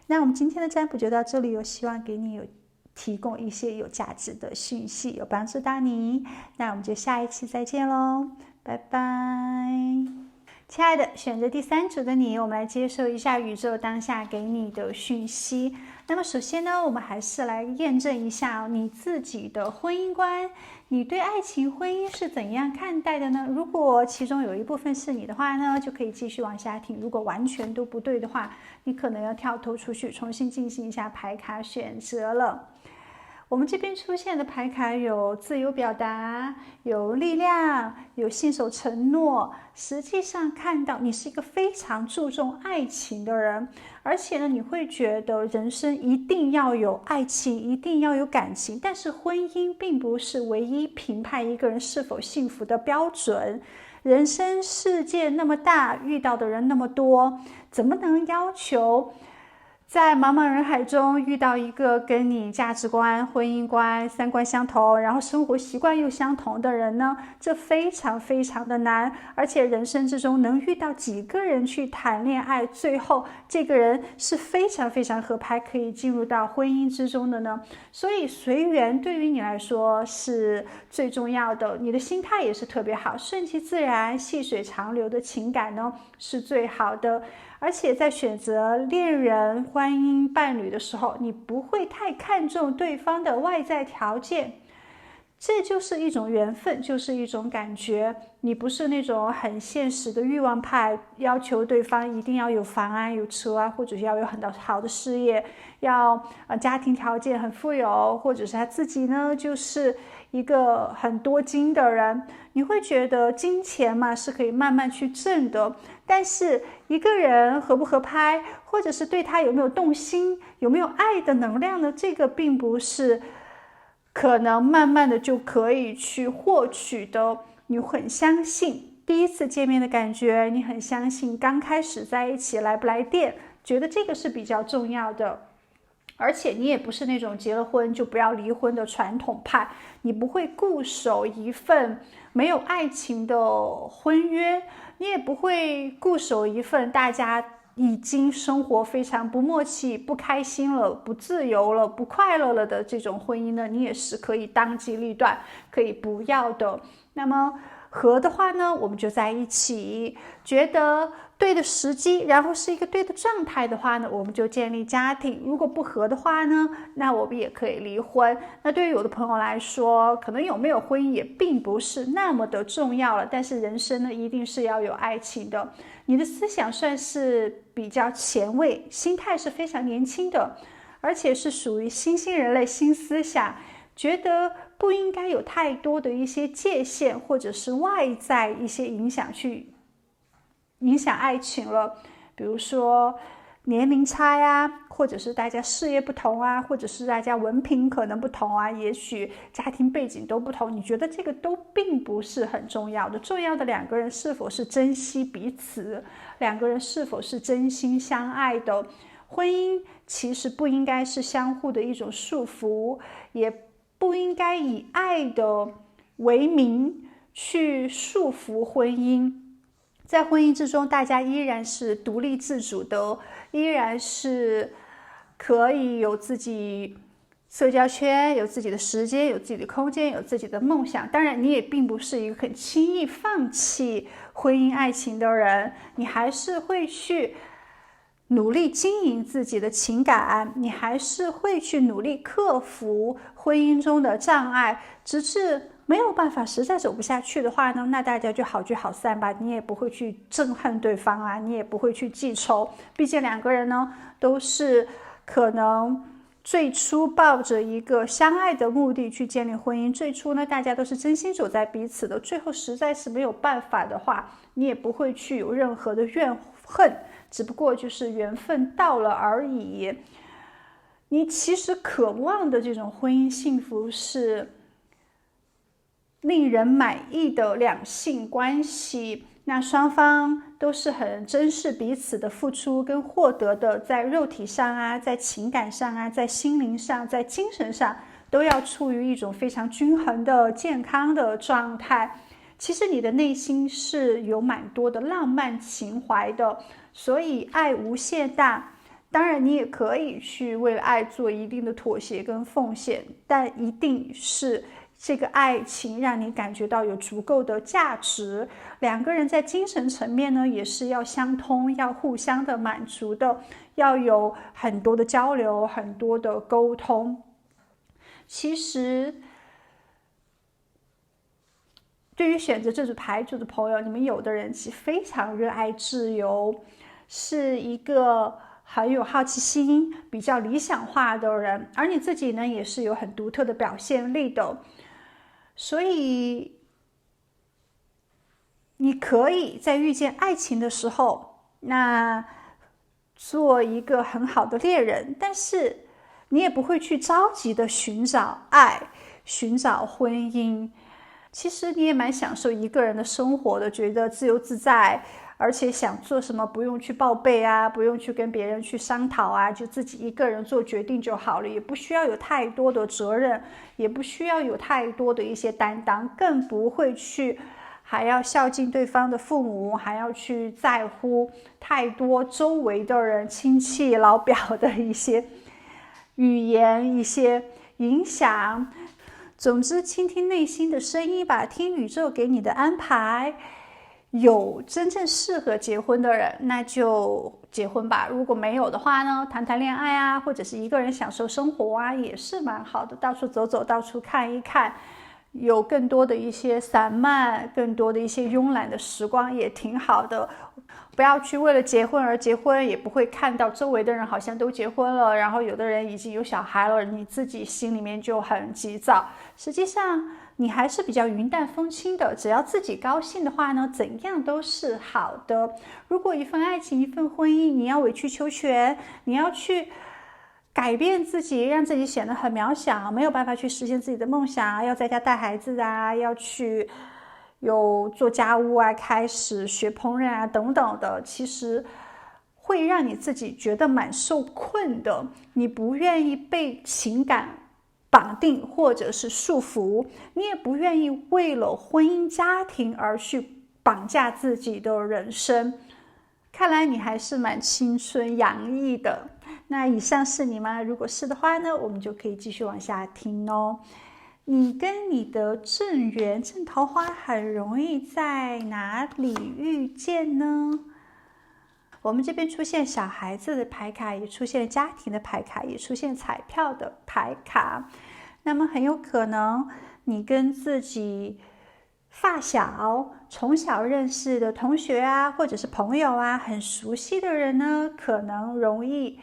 那我们今天的占卜就到这里，希望给你提供一些有价值的讯息，有帮助到你。那我们就下一期再见喽，拜拜。亲爱的，选择第3组的你，我们来接受一下宇宙当下给你的讯息。那么首先呢，我们还是来验证一下你自己的婚姻观，你对爱情婚姻是怎样看待的呢？如果其中有一部分是你的话呢，就可以继续往下听。如果完全都不对的话，你可能要跳脱出去，重新进行一下牌卡选择了。我们这边出现的牌卡有自由表达，有力量，有信守承诺。实际上看到你是一个非常注重爱情的人，而且呢，你会觉得人生一定要有爱情，一定要有感情，但是婚姻并不是唯一评判一个人是否幸福的标准。人生世界那么大，遇到的人那么多，怎么能要求在茫茫人海中遇到一个跟你价值观、婚姻观、3观相同，然后生活习惯又相同的人呢？这非常非常的难，而且人生之中能遇到几个人去谈恋爱，最后这个人是非常非常合拍，可以进入到婚姻之中的呢？所以随缘对于你来说是最重要的，你的心态也是特别好，顺其自然、细水长流的情感呢是最好的。而且在选择恋人、婚姻伴侣的时候，你不会太看重对方的外在条件，这就是一种缘分，就是一种感觉。你不是那种很现实的欲望派，要求对方一定要有房啊、有车啊，或者是要有很好的事业，要家庭条件很富有，或者是他自己呢就是一个很多金的人。你会觉得金钱嘛是可以慢慢去挣的，但是一个人合不合拍，或者是对他有没有动心，有没有爱的能量呢？这个并不是可能慢慢的就可以去获取的。你很相信第一次见面的感觉，你很相信刚开始在一起来不来电，觉得这个是比较重要的。而且你也不是那种结了婚就不要离婚的传统派，你不会固守一份没有爱情的婚约，你也不会固守一份大家已经生活非常不默契、不开心了、不自由了、不快乐了的这种婚姻呢，你也是可以当机立断，可以不要的。那么合的话呢，我们就在一起，觉得对的时机，然后是一个对的状态的话呢，我们就建立家庭。如果不合的话呢，那我们也可以离婚。那对于有的朋友来说，可能有没有婚姻也并不是那么的重要了，但是人生呢，一定是要有爱情的。你的思想算是比较前卫，心态是非常年轻的。而且是属于新兴人类新思想，觉得不应该有太多的一些界限或者是外在一些影响去影响爱情了。比如说年龄差呀，或者是大家事业不同啊，或者是大家文凭可能不同啊，也许家庭背景都不同，你觉得这个都并不是很重要的，重要的两个人是否是珍惜彼此，两个人是否是真心相爱的。婚姻其实不应该是相互的一种束缚，也不应该以爱的为名去束缚婚姻。在婚姻之中，大家依然是独立自主的，依然是可以有自己社交圈，有自己的时间，有自己的空间，有自己的梦想。当然，你也并不是一个很轻易放弃婚姻爱情的人，你还是会去努力经营自己的情感，你还是会去努力克服婚姻中的障碍，直至没有办法，实在走不下去的话呢，那大家就好聚好散吧，你也不会去憎恨对方啊，你也不会去记仇，毕竟两个人呢都是可能最初抱着一个相爱的目的去建立婚姻，最初呢大家都是真心走在彼此的，最后实在是没有办法的话，你也不会去有任何的怨恨，只不过就是缘分到了而已。你其实渴望的这种婚姻幸福是令人满意的两性关系，那双方都是很珍视彼此的付出跟获得的，在肉体上啊，在情感上啊，在心灵上，在精神上，都要处于一种非常均衡的健康的状态。其实你的内心是有蛮多的浪漫情怀的，所以爱无限大。当然你也可以去为了爱做一定的妥协跟奉献，但一定是这个爱情让你感觉到有足够的价值，两个人在精神层面呢也是要相通，要互相的满足的，要有很多的交流，很多的沟通。其实对于选择这组牌组的朋友，你们有的人其实非常热爱自由，是一个很有好奇心，比较理想化的人，而你自己呢也是有很独特的表现力的，所以你可以在遇见爱情的时候，那做一个很好的猎人，但是你也不会去着急的寻找爱，寻找婚姻。其实你也蛮享受一个人的生活的，觉得自由自在，而且想做什么不用去报备啊，不用去跟别人去商讨啊，就自己一个人做决定就好了，也不需要有太多的责任，也不需要有太多的一些担当，更不会去还要孝敬对方的父母，还要去在乎太多周围的人、亲戚、老表的一些语言、一些影响。总之，倾听内心的声音吧，听宇宙给你的安排。有真正适合结婚的人，那就结婚吧。如果没有的话呢，谈谈恋爱啊，或者是一个人享受生活啊，也是蛮好的。到处走走，到处看一看，有更多的一些散漫，更多的一些慵懒的时光，也挺好的。不要去为了结婚而结婚，也不会看到周围的人好像都结婚了，然后有的人已经有小孩了，你自己心里面就很急躁。实际上你还是比较云淡风轻的，只要自己高兴的话呢，怎样都是好的。如果一份爱情，一份婚姻，你要委曲求全，你要去改变自己，让自己显得很渺小，没有办法去实现自己的梦想，要在家带孩子啊，要去有做家务啊，开始学烹饪啊等等的，其实会让你自己觉得蛮受困的。你不愿意被情感绑定或者是束缚，你也不愿意为了婚姻家庭而去绑架自己的人生。看来你还是蛮青春洋溢的。那以上是你吗？如果是的话呢，我们就可以继续往下听哦。你跟你的正缘、正桃花很容易在哪里遇见呢？我们这边出现小孩子的牌卡，也出现家庭的牌卡，也出现彩票的牌卡。那么很有可能你跟自己发小、从小认识的同学啊，或者是朋友啊，很熟悉的人呢，可能容易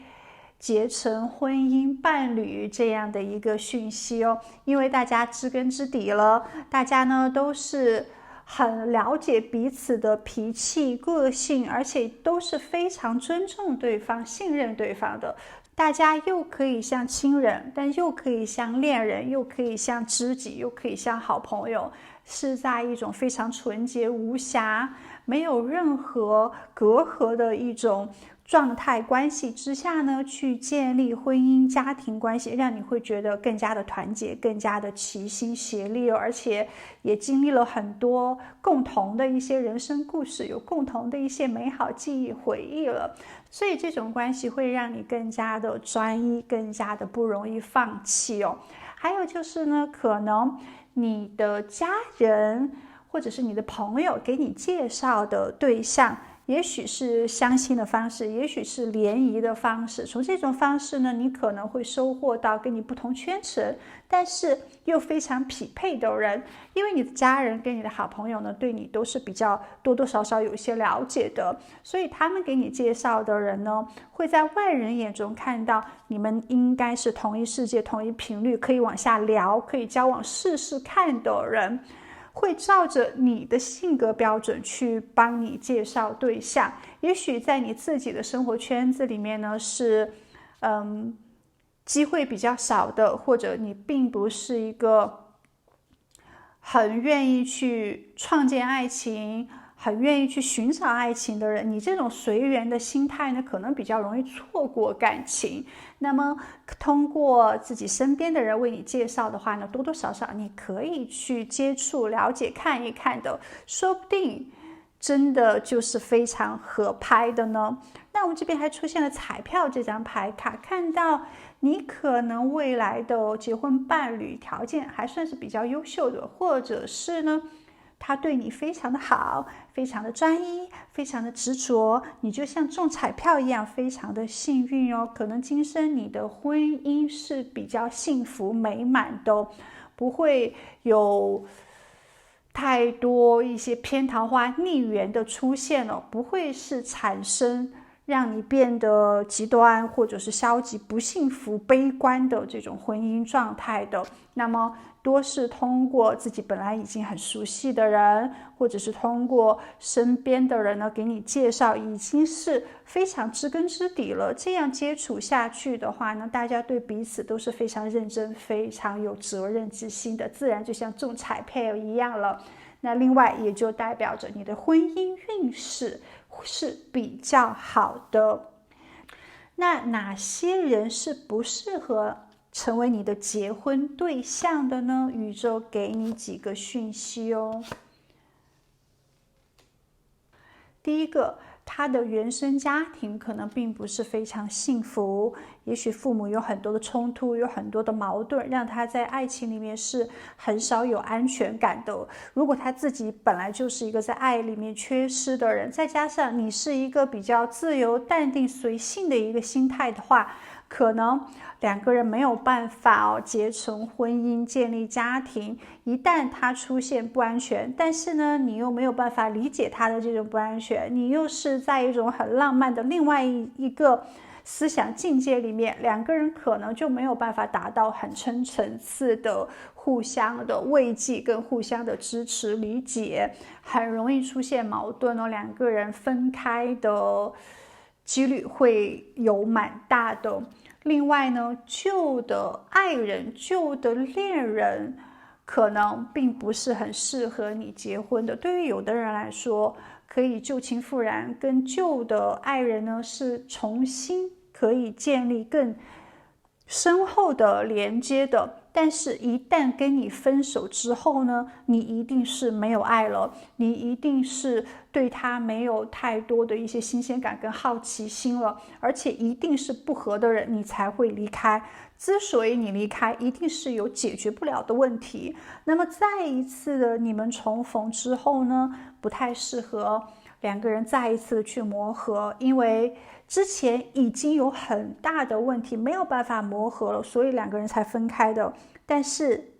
结成婚姻伴侣这样的一个讯息哦，因为大家知根知底了，大家呢都是很了解彼此的脾气、个性，而且都是非常尊重对方、信任对方的。大家又可以像亲人，但又可以像恋人，又可以像知己，又可以像好朋友，是在一种非常纯洁无瑕、没有任何隔阂的一种状态关系之下呢，去建立婚姻家庭关系，让你会觉得更加的团结，更加的齐心协力，而且也经历了很多共同的一些人生故事，有共同的一些美好记忆回忆了，所以这种关系会让你更加的专一，更加的不容易放弃哦。还有就是呢，可能你的家人或者是你的朋友给你介绍的对象，也许是相亲的方式，也许是联谊的方式。从这种方式呢，你可能会收获到跟你不同圈层，但是又非常匹配的人。因为你的家人跟你的好朋友呢，对你都是比较多多少少有一些了解的，所以他们给你介绍的人呢，会在外人眼中看到你们应该是同一世界、同一频率，可以往下聊，可以交往试试看的人。会照着你的性格标准去帮你介绍对象，也许在你自己的生活圈子里面呢是机会比较少的，或者你并不是一个很愿意去创建爱情，很愿意去寻找爱情的人，你这种随缘的心态呢，可能比较容易错过感情。那么通过自己身边的人为你介绍的话呢，多多少少你可以去接触、了解、看一看的，说不定真的就是非常合拍的呢。那我们这边还出现了彩票这张牌卡，看到你可能未来的结婚伴侣条件还算是比较优秀的，或者是呢他对你非常的好，非常的专一，非常的执着，你就像中彩票一样，非常的幸运哦。可能今生你的婚姻是比较幸福美满的，不会有太多一些偏桃花逆缘的出现了，不会是产生让你变得极端或者是消极、不幸福、悲观的这种婚姻状态的。那么多是通过自己本来已经很熟悉的人，或者是通过身边的人呢给你介绍，已经是非常知根知底了。这样接触下去的话呢，大家对彼此都是非常认真、非常有责任之心的，自然就像中彩票一样了。那另外也就代表着你的婚姻运势是比较好的。那哪些人是不适合成为你的结婚对象的呢？宇宙给你几个讯息哦。第一个，他的原生家庭可能并不是非常幸福，也许父母有很多的冲突，有很多的矛盾，让他在爱情里面是很少有安全感的。如果他自己本来就是一个在爱里面缺失的人，再加上你是一个比较自由、淡定、随性的一个心态的话，可能两个人没有办法结成婚姻，建立家庭。一旦他出现不安全，但是呢，你又没有办法理解他的这种不安全，你又是在一种很浪漫的另外一个思想境界里面，两个人可能就没有办法达到很深层次的互相的慰藉跟互相的支持理解，很容易出现矛盾哦。两个人分开的几率会有蛮大的。另外呢，旧的爱人、旧的恋人可能并不是很适合你结婚的。对于有的人来说，可以旧情复燃，跟旧的爱人呢是重新可以建立更深厚的连接的。但是一旦跟你分手之后呢，你一定是没有爱了，你一定是对他没有太多的一些新鲜感跟好奇心了，而且一定是不合的人你才会离开。之所以你离开，一定是有解决不了的问题。那么再一次的你们重逢之后呢，不太适合两个人再一次的去磨合，因为之前已经有很大的问题没有办法磨合了，所以两个人才分开的。但是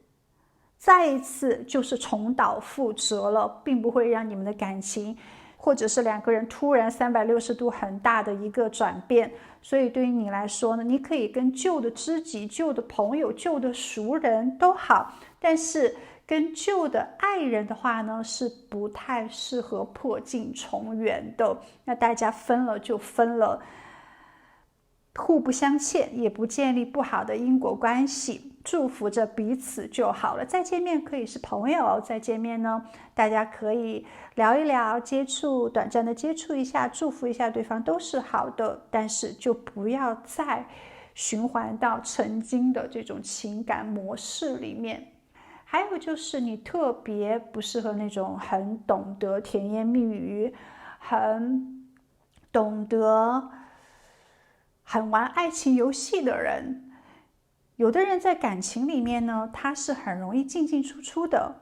再一次就是重蹈覆辙了，并不会让你们的感情或者是两个人突然360度很大的一个转变。所以对于你来说呢，你可以跟旧的知己、旧的朋友、旧的熟人都好，但是跟旧的爱人的话呢，是不太适合破镜重圆的。那大家分了就分了，互不相欠，也不建立不好的因果关系，祝福着彼此就好了。再见面可以是朋友，再见面呢，大家可以聊一聊，接触，短暂的接触一下，祝福一下对方都是好的，但是就不要再循环到曾经的这种情感模式里面。还有就是你特别不适合那种很懂得甜言蜜语，很懂得很玩爱情游戏的人。有的人在感情里面呢，他是很容易进进出出的。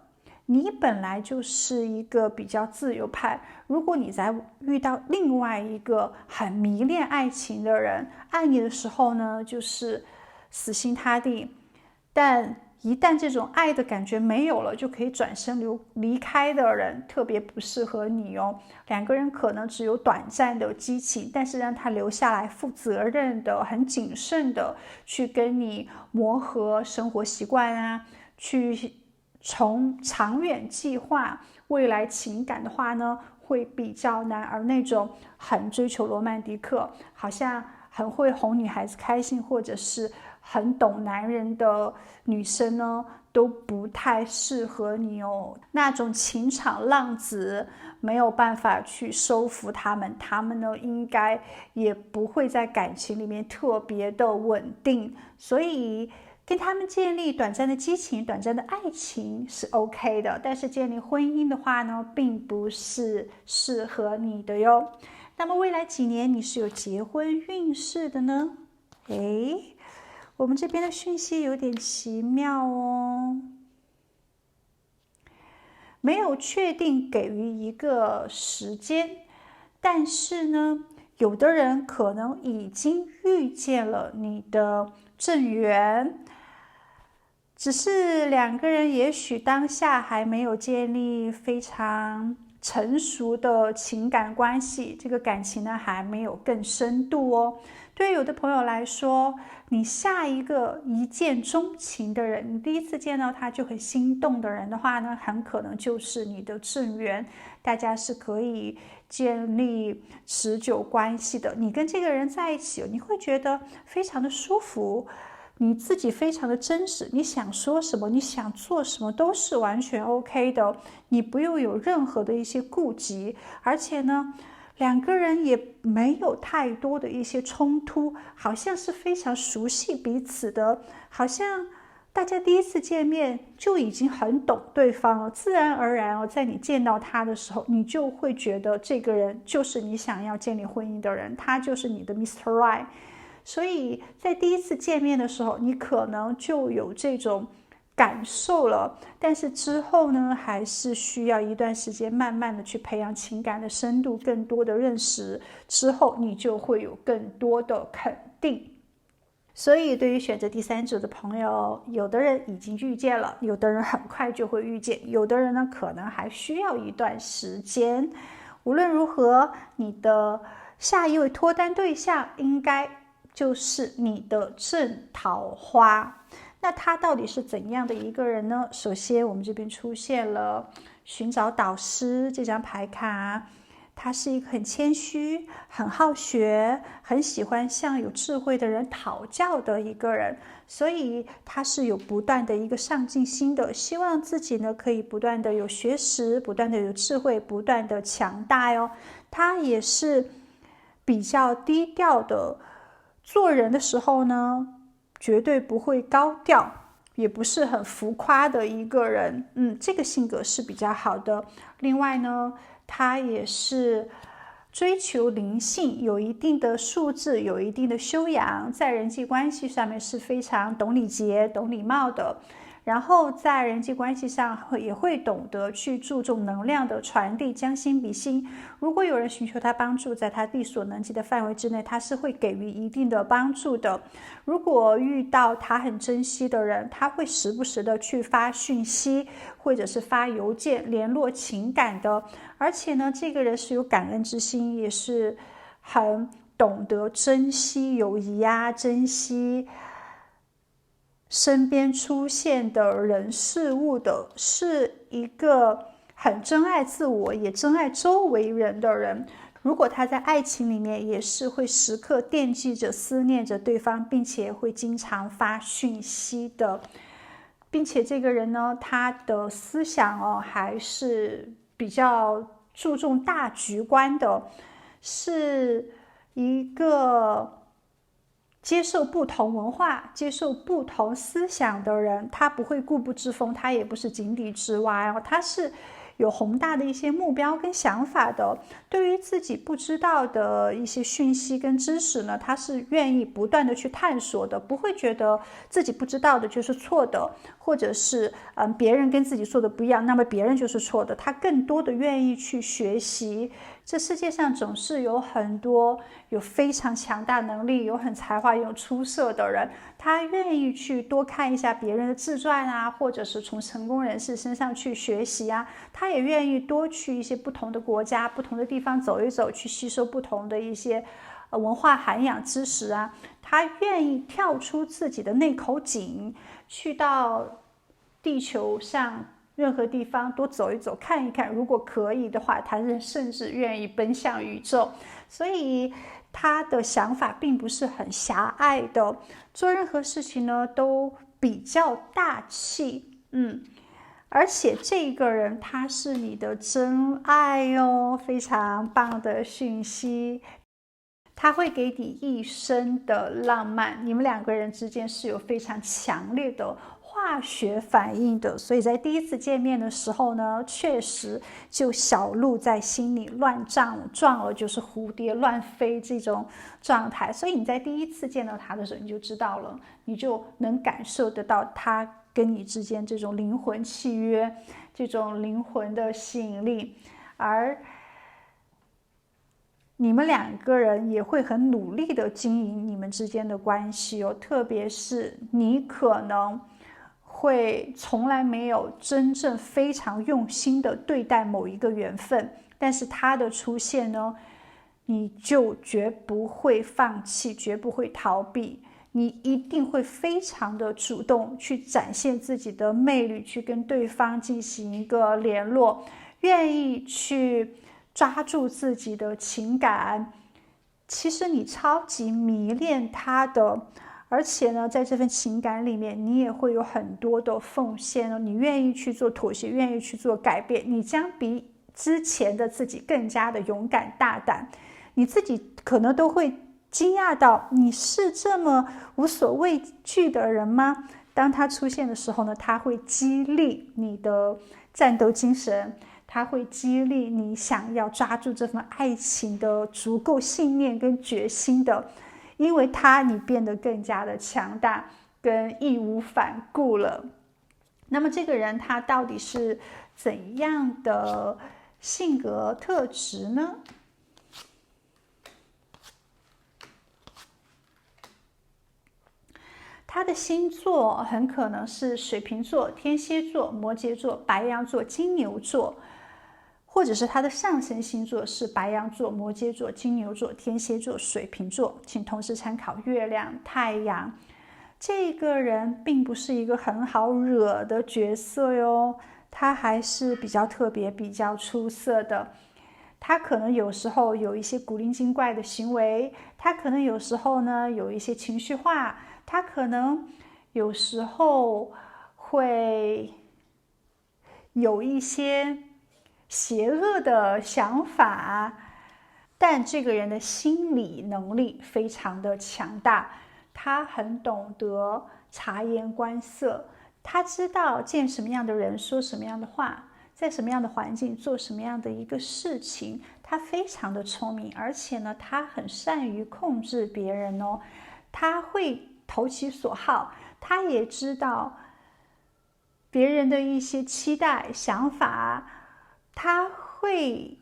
你本来就是一个比较自由派，如果你在遇到另外一个很迷恋爱情的人，爱你的时候呢，就是死心塌地，但一旦这种爱的感觉没有了，就可以转身离开的人，特别不适合你哦。两个人可能只有短暂的激情，但是让他留下来，负责任的、很谨慎的去跟你磨合生活习惯啊，去从长远计划未来情感的话呢，会比较难。而那种很追求罗曼蒂克，好像很会哄女孩子开心，或者是很懂男人的女生呢，都不太适合你哦。那种情场浪子没有办法去收服他们，他们呢应该也不会在感情里面特别的稳定，所以跟他们建立短暂的激情、短暂的爱情是 OK 的，但是建立婚姻的话呢，并不是适合你的哟。那么未来几年你是有结婚运势的呢？我们这边的讯息有点奇妙哦，没有确定给予一个时间，但是呢，有的人可能已经遇见了你的正缘，只是两个人也许当下还没有建立非常成熟的情感关系，这个感情呢还没有更深度哦。对于有的朋友来说，你下一个一见钟情的人，你第一次见到他就很心动的人的话呢，很可能就是你的正缘，大家是可以建立持久关系的。你跟这个人在一起，你会觉得非常的舒服，你自己非常的真实，你想说什么，你想做什么都是完全 OK 的，你不用有任何的一些顾忌，而且呢，两个人也没有太多的一些冲突，好像是非常熟悉彼此的，好像大家第一次见面就已经很懂对方了，自然而然在你见到他的时候，你就会觉得这个人就是你想要建立婚姻的人，他就是你的 Mr. Right。所以在第一次见面的时候，你可能就有这种感受了，但是之后呢，还是需要一段时间慢慢的去培养情感的深度，更多的认识之后，你就会有更多的肯定。所以对于选择第三者的朋友，有的人已经遇见了，有的人很快就会遇见，有的人呢可能还需要一段时间。无论如何，你的下一位脱单对象应该就是你的正桃花。那他到底是怎样的一个人呢？首先我们这边出现了寻找导师这张牌卡，他是一个很谦虚、很好学、很喜欢向有智慧的人讨教的一个人，所以他是有不断的一个上进心的，希望自己呢可以不断的有学识，不断的有智慧，不断的强大哟。他也是比较低调的，做人的时候呢绝对不会高调，也不是很浮夸的一个人，这个性格是比较好的。另外呢，他也是追求灵性，有一定的素质，有一定的修养，在人际关系上面是非常懂礼节、懂礼貌的。然后在人际关系上也会懂得去注重能量的传递，将心比心。如果有人寻求他帮助，在他力所能及的范围之内，他是会给予一定的帮助的。如果遇到他很珍惜的人，他会时不时的去发讯息，或者是发邮件联络情感的。而且呢，这个人是有感恩之心，也是很懂得珍惜友谊啊，珍惜身边出现的人事物的，是一个很珍爱自我也珍爱周围人的人。如果他在爱情里面，也是会时刻惦记着思念着对方，并且会经常发讯息的。并且这个人呢，他的思想还是比较注重大局观的，是一个接受不同文化、接受不同思想的人。他不会固步自封，他也不是井底之蛙，他是有宏大的一些目标跟想法的。对于自己不知道的一些讯息跟知识呢，他是愿意不断的去探索的，不会觉得自己不知道的就是错的，或者是别人跟自己说的不一样，那么别人就是错的。他更多的愿意去学习。这世界上总是有很多有非常强大能力、有很才华、有出色的人，他愿意去多看一下别人的自传啊，或者是从成功人士身上去学习啊。他也愿意多去一些不同的国家、不同的地方走一走，去吸收不同的一些文化涵养知识啊。他愿意跳出自己的那口井，去到地球上任何地方多走一走看一看，如果可以的话，他甚至愿意奔向宇宙。所以他的想法并不是很狭隘的，做任何事情呢都比较大气。而且这个人他是你的真爱哦，非常棒的讯息。他会给你一生的浪漫，你们两个人之间是有非常强烈的化学反应的，所以在第一次见面的时候呢，确实就小鹿在心里乱撞了，就是蝴蝶乱飞这种状态。所以你在第一次见到他的时候，你就知道了，你就能感受得到他跟你之间这种灵魂契约，这种灵魂的吸引力。而你们两个人也会很努力的经营你们之间的关系哦，特别是你可能会从来没有真正非常用心的对待某一个缘分，但是他的出现呢，你就绝不会放弃，绝不会逃避，你一定会非常的主动去展现自己的魅力，去跟对方进行一个联络，愿意去抓住自己的情感。其实你超级迷恋他的，而且呢，在这份情感里面，你也会有很多的奉献哦。你愿意去做妥协，愿意去做改变，你将比之前的自己更加的勇敢大胆。你自己可能都会惊讶到，你是这么无所畏惧的人吗？当他出现的时候呢，他会激励你的战斗精神，他会激励你想要抓住这份爱情的足够信念跟决心的，因为你变得更加的强大，跟义无反顾了。那么这个人他到底是怎样的性格特质呢？他的星座很可能是水瓶座、天蝎座、摩羯座、白羊座、金牛座，或者是他的上升星座是白羊座、摩羯座、金牛座、天蝎座、水瓶座，请同时参考月亮、太阳。这个人并不是一个很好惹的角色哟，他还是比较特别、比较出色的。他可能有时候有一些古灵精怪的行为，他可能有时候呢有一些情绪化，他可能有时候会有一些邪恶的想法，但这个人的心理能力非常的强大，他很懂得察言观色，他知道见什么样的人说什么样的话，在什么样的环境做什么样的一个事情，他非常的聪明，而且呢，他很善于控制别人哦，他会投其所好，他也知道别人的一些期待想法，他会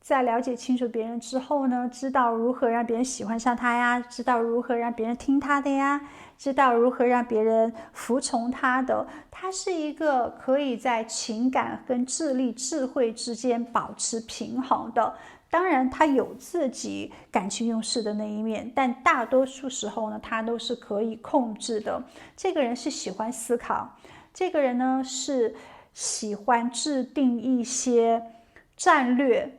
在了解清楚别人之后呢，知道如何让别人喜欢上他呀，知道如何让别人听他的呀，知道如何让别人服从他的。他是一个可以在情感跟智力、智慧之间保持平衡的。当然他有自己感情用事的那一面，但大多数时候呢，他都是可以控制的。这个人是喜欢思考，这个人呢是喜欢制定一些战略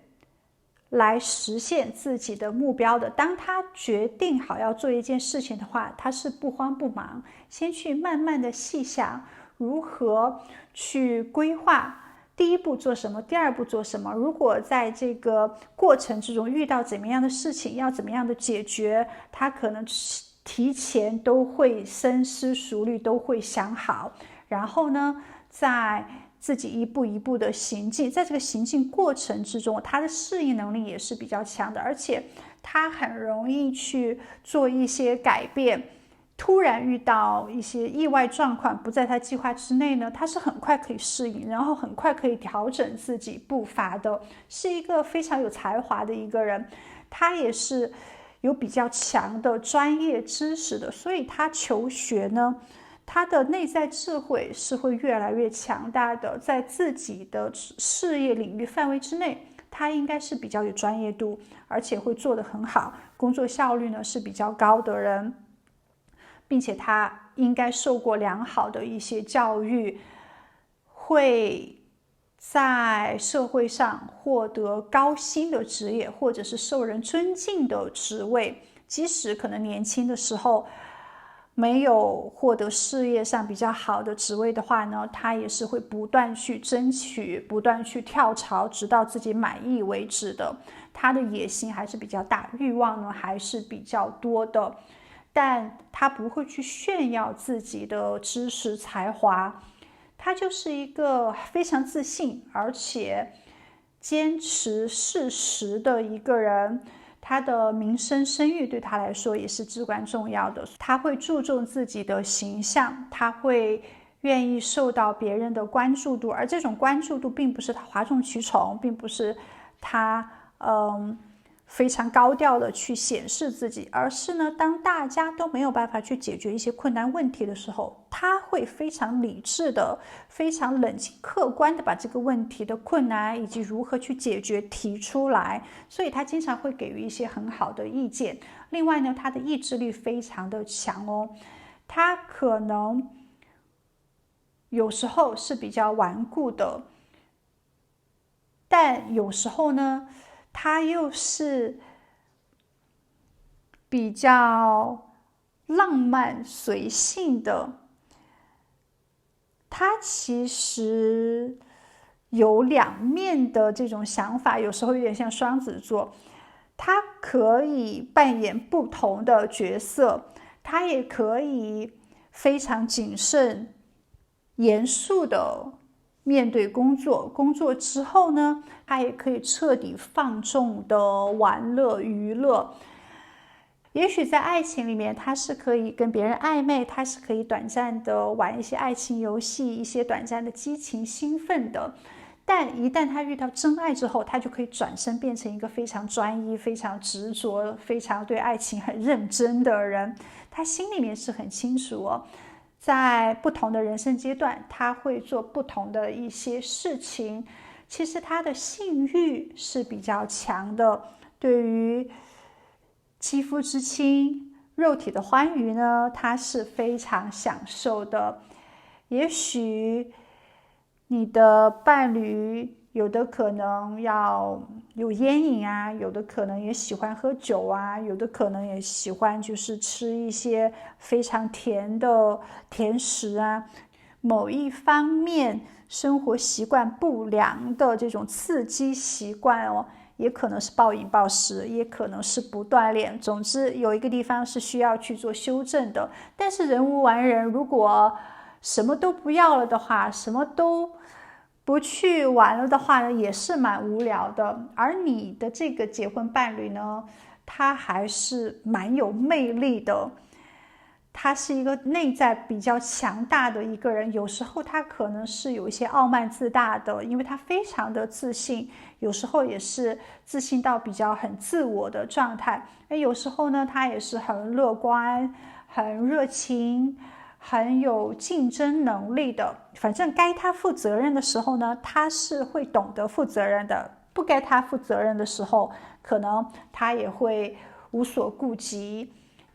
来实现自己的目标的。当他决定好要做一件事情的话，他是不慌不忙，先去慢慢的细想如何去规划第一步做什么，第二步做什么。如果在这个过程之中遇到怎么样的事情，要怎么样的解决，他可能提前都会深思熟虑，都会想好，然后呢在自己一步一步的行进。在这个行进过程之中，他的适应能力也是比较强的，而且他很容易去做一些改变。突然遇到一些意外状况不在他计划之内呢，他是很快可以适应，然后很快可以调整自己步伐的，是一个非常有才华的一个人。他也是有比较强的专业知识的，所以他求学呢，他的内在智慧是会越来越强大的。在自己的事业领域范围之内，他应该是比较有专业度，而且会做得很好，工作效率呢是比较高的人，并且他应该受过良好的一些教育，会在社会上获得高薪的职业，或者是受人尊敬的职位。即使可能年轻的时候没有获得事业上比较好的职位的话呢，他也是会不断去争取，不断去跳槽，直到自己满意为止的。他的野心还是比较大，欲望呢还是比较多的，但他不会去炫耀自己的知识才华。他就是一个非常自信而且坚持事实的一个人。他的名声声誉对他来说也是至关重要的，他会注重自己的形象，他会愿意受到别人的关注度，而这种关注度并不是他哗众取宠，并不是他非常高调的去显示自己，而是呢，当大家都没有办法去解决一些困难问题的时候，他会非常理智的、非常冷静客观的把这个问题的困难以及如何去解决提出来，所以他经常会给予一些很好的意见。另外呢，他的意志力非常的强哦，他可能有时候是比较顽固的，但有时候呢他又是比较浪漫随性的。他其实有两面的这种想法，有时候有点像双子座，他可以扮演不同的角色，他也可以非常谨慎严肃的面对工作，工作之后呢，他也可以彻底放纵的玩乐娱乐。也许在爱情里面，他是可以跟别人暧昧，他是可以短暂的玩一些爱情游戏，一些短暂的激情兴奋的，但一旦他遇到真爱之后，他就可以转身变成一个非常专一、非常执着、非常对爱情很认真的人。他心里面是很清楚哦，在不同的人生阶段，他会做不同的一些事情。其实他的性欲是比较强的，对于肌肤之亲、肉体的欢愉呢，他是非常享受的。也许你的伴侣有的可能要有烟瘾啊，有的可能也喜欢喝酒啊，有的可能也喜欢就是吃一些非常甜的甜食啊，某一方面生活习惯不良的这种刺激习惯哦，也可能是暴饮暴食，也可能是不锻炼，总之有一个地方是需要去做修正的。但是人无完人，如果什么都不要了的话，什么都不去玩了的话呢，也是蛮无聊的。而你的这个结婚伴侣呢，他还是蛮有魅力的，他是一个内在比较强大的一个人，有时候他可能是有一些傲慢自大的，因为他非常的自信，有时候也是自信到比较很自我的状态。有时候呢，他也是很乐观、很热情、很有竞争能力的。反正该他负责任的时候呢，他是会懂得负责任的；不该他负责任的时候，可能他也会无所顾忌。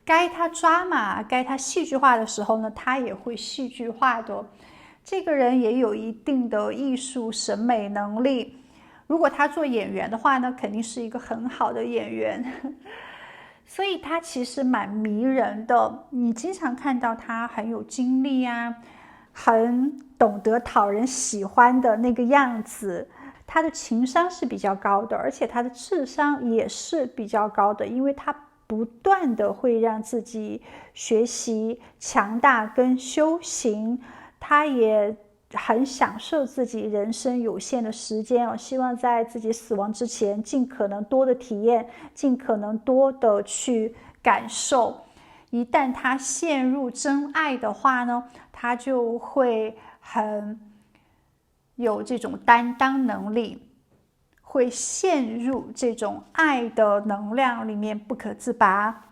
该他抓马、该他戏剧化的时候呢，他也会戏剧化的。这个人也有一定的艺术审美能力。如果他做演员的话呢，肯定是一个很好的演员。所以他其实蛮迷人的，你经常看到他很有精力啊，很懂得讨人喜欢的那个样子。他的情商是比较高的，而且他的智商也是比较高的，因为他不断的会让自己学习强大跟修行，他也很享受自己人生有限的时间，希望在自己死亡之前尽可能多的体验，尽可能多的去感受。一旦他陷入真爱的话呢，他就会很有这种担当能力，会陷入这种爱的能量里面不可自拔。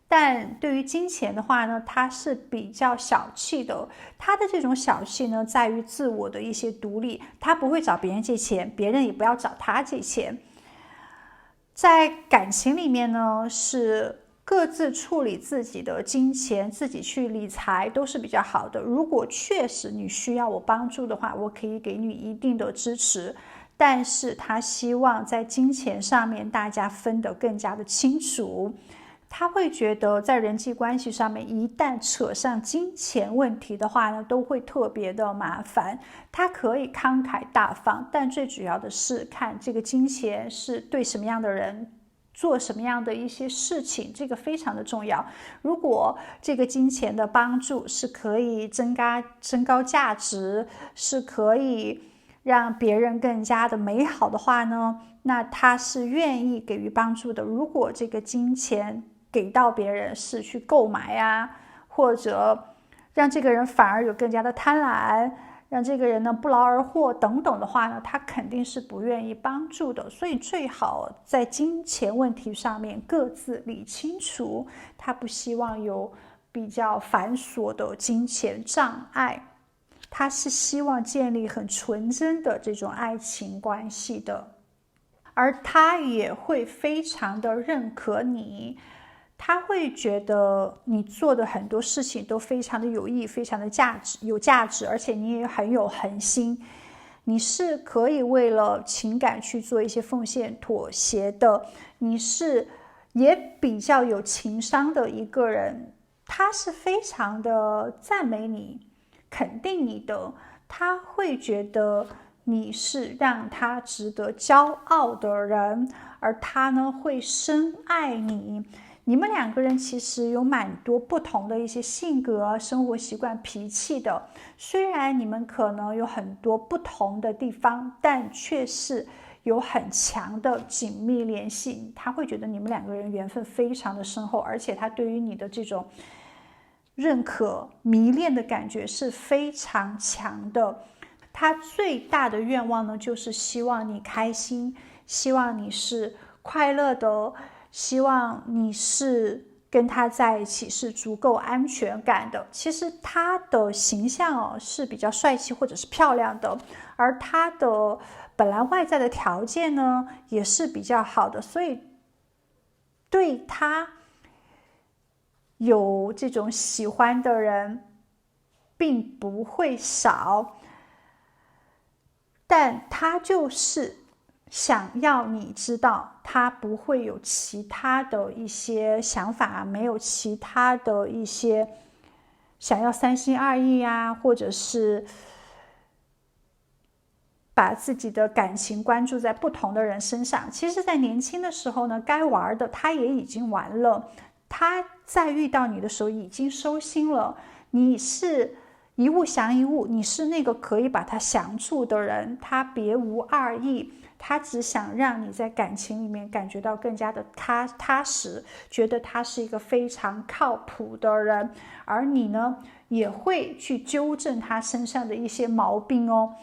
但对于金钱的话呢，他是比较小气的。他的这种小气呢，在于自我的一些独立，他不会找别人借钱，别人也不要找他借钱。在感情里面呢，是各自处理自己的金钱，自己去理财都是比较好的。如果确实你需要我帮助的话，我可以给你一定的支持。但是他希望在金钱上面大家分得更加的清楚。他会觉得在人际关系上面，一旦扯上金钱问题的话呢，都会特别的麻烦。他可以慷慨大方，但最主要的是看这个金钱是对什么样的人做什么样的一些事情，这个非常的重要。如果这个金钱的帮助是可以增高价值，是可以让别人更加的美好的话呢，那他是愿意给予帮助的。如果这个金钱给到别人是去购买啊，或者让这个人反而有更加的贪婪，让这个人呢不劳而获等等的话呢，他肯定是不愿意帮助的。所以最好在金钱问题上面各自理清楚，他不希望有比较繁琐的金钱障碍，他是希望建立很纯真的这种爱情关系的。而他也会非常的认可你，他会觉得你做的很多事情都非常的有意义，非常的有价值，而且你也很有恒心，你是可以为了情感去做一些奉献妥协的，你是也比较有情商的一个人。他是非常的赞美你，肯定你的，他会觉得你是让他值得骄傲的人，而他呢会深爱你。你们两个人其实有蛮多不同的一些性格、生活习惯、脾气的，虽然你们可能有很多不同的地方，但却是有很强的紧密联系。他会觉得你们两个人缘分非常的深厚，而且他对于你的这种认可、迷恋的感觉是非常强的。他最大的愿望呢，就是希望你开心，希望你是快乐的，希望你是跟他在一起是足够安全感的。其实他的形象是比较帅气或者是漂亮的，而他的本来外在的条件呢也是比较好的，所以对他有这种喜欢的人并不会少。但他就是想要你知道，他不会有其他的一些想法，没有其他的一些想要三心二意啊，或者是把自己的感情关注在不同的人身上。其实在年轻的时候呢，该玩的他也已经玩了，他在遇到你的时候已经收心了。你是一物降一物，你是那个可以把他降住的人，他别无二意，他只想让你在感情里面感觉到更加的踏实，觉得他是一个非常靠谱的人，而你呢，也会去纠正他身上的一些毛病哦。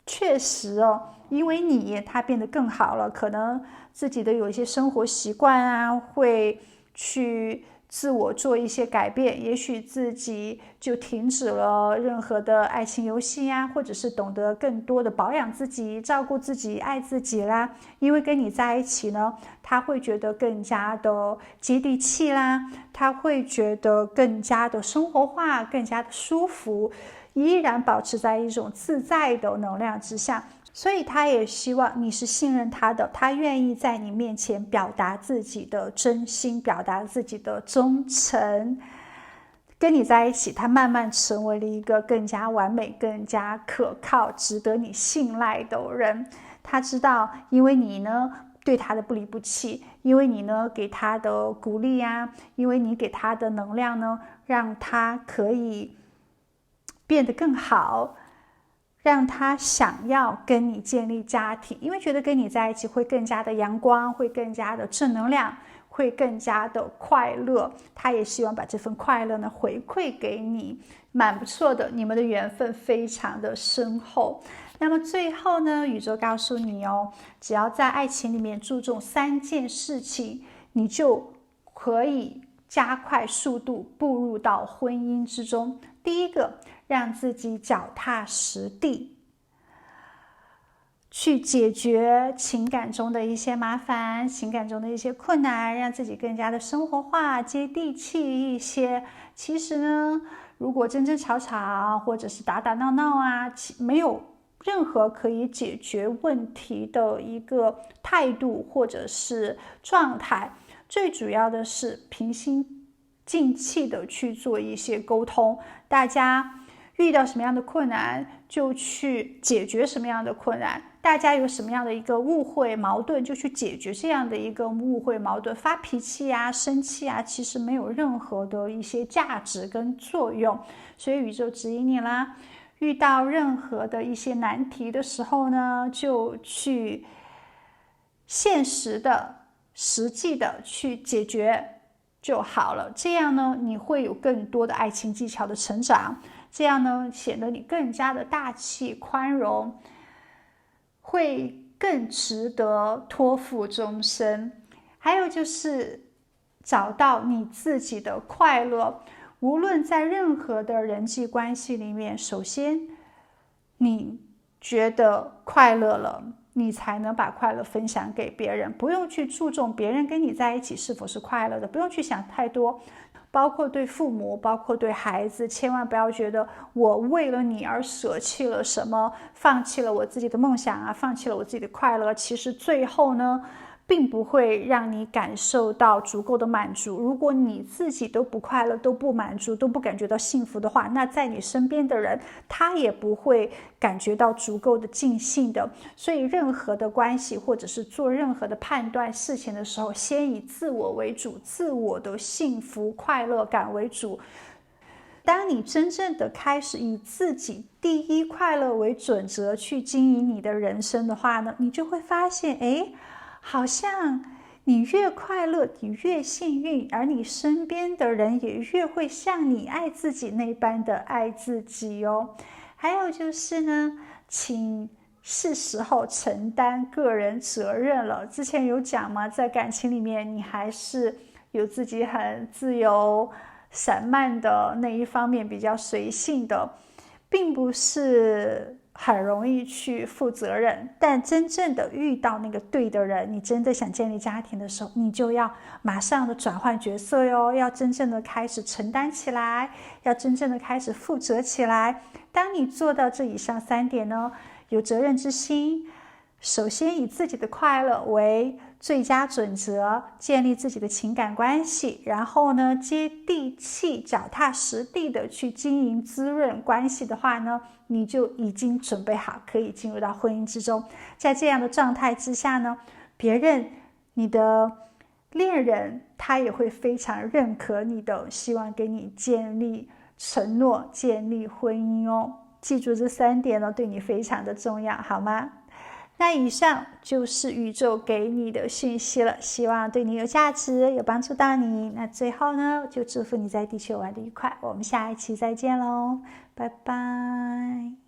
确实哦，因为他变得更好了，可能自己的有一些生活习惯啊，会去自我做一些改变，也许自己就停止了任何的爱情游戏呀，或者是懂得更多的保养自己、照顾自己、爱自己啦。因为跟你在一起呢，他会觉得更加的接地气啦，他会觉得更加的生活化，更加的舒服，依然保持在一种自在的能量之下。所以他也希望你是信任他的，他愿意在你面前表达自己的真心，表达自己的忠诚。跟你在一起，他慢慢成为了一个更加完美、更加可靠、值得你信赖的人。他知道，因为你呢对他的不离不弃，因为你呢给他的鼓励呀，因为你给他的能量呢，让他可以变得更好，让他想要跟你建立家庭，因为觉得跟你在一起会更加的阳光，会更加的正能量，会更加的快乐。他也希望把这份快乐呢回馈给你，蛮不错的，你们的缘分非常的深厚。那么最后呢，宇宙告诉你哦，只要在爱情里面注重3件事情，你就可以加快速度步入到婚姻之中。第一个，让自己脚踏实地，去解决情感中的一些麻烦，情感中的一些困难，让自己更加的生活化、接地气一些。其实呢，如果争争吵吵或者是打打闹闹啊，没有任何可以解决问题的一个态度或者是状态，最主要的是平心静气的去做一些沟通，大家遇到什么样的困难就去解决什么样的困难，大家有什么样的一个误会矛盾就去解决这样的一个误会矛盾。发脾气啊、生气啊，其实没有任何的一些价值跟作用。所以宇宙指引你啦，遇到任何的一些难题的时候呢，就去现实的、实际的去解决就好了。这样呢，你会有更多的爱情技巧的成长，这样呢，显得你更加的大气宽容，会更值得托付终身。还有就是找到你自己的快乐，无论在任何的人际关系里面，首先你觉得快乐了，你才能把快乐分享给别人，不用去注重别人跟你在一起是否是快乐的，不用去想太多。包括对父母，包括对孩子，千万不要觉得我为了你而舍弃了什么，放弃了我自己的梦想啊，放弃了我自己的快乐。其实最后呢，并不会让你感受到足够的满足。如果你自己都不快乐，都不满足，都不感觉到幸福的话，那在你身边的人他也不会感觉到足够的尽兴的。所以任何的关系或者是做任何的判断事情的时候，先以自我为主，自我的幸福快乐感为主。当你真正的开始以自己第一快乐为准则去经营你的人生的话呢，你就会发现，好像你越快乐，你越幸运，而你身边的人也越会像你爱自己那般的爱自己哦。还有就是呢，请是时候承担个人责任了。之前有讲嘛，在感情里面，你还是有自己很自由散漫的那一方面，比较随性的，并不是很容易去负责任。但真正的遇到那个对的人，你真的想建立家庭的时候，你就要马上的转换角色哟，要真正的开始承担起来，要真正的开始负责起来。当你做到这以上3点呢，有责任之心，首先以自己的快乐为最佳准则，建立自己的情感关系，然后呢，接地气、脚踏实地的去经营滋润关系的话呢，你就已经准备好可以进入到婚姻之中。在这样的状态之下呢，别人你的恋人他也会非常认可你的，希望给你建立承诺，建立婚姻哦。记住这3点呢，对你非常的重要，好吗？那以上就是宇宙给你的讯息了，希望对你有价值，有帮助到你。那最后呢，就祝福你在地球玩得愉快，我们下一期再见喽，拜拜。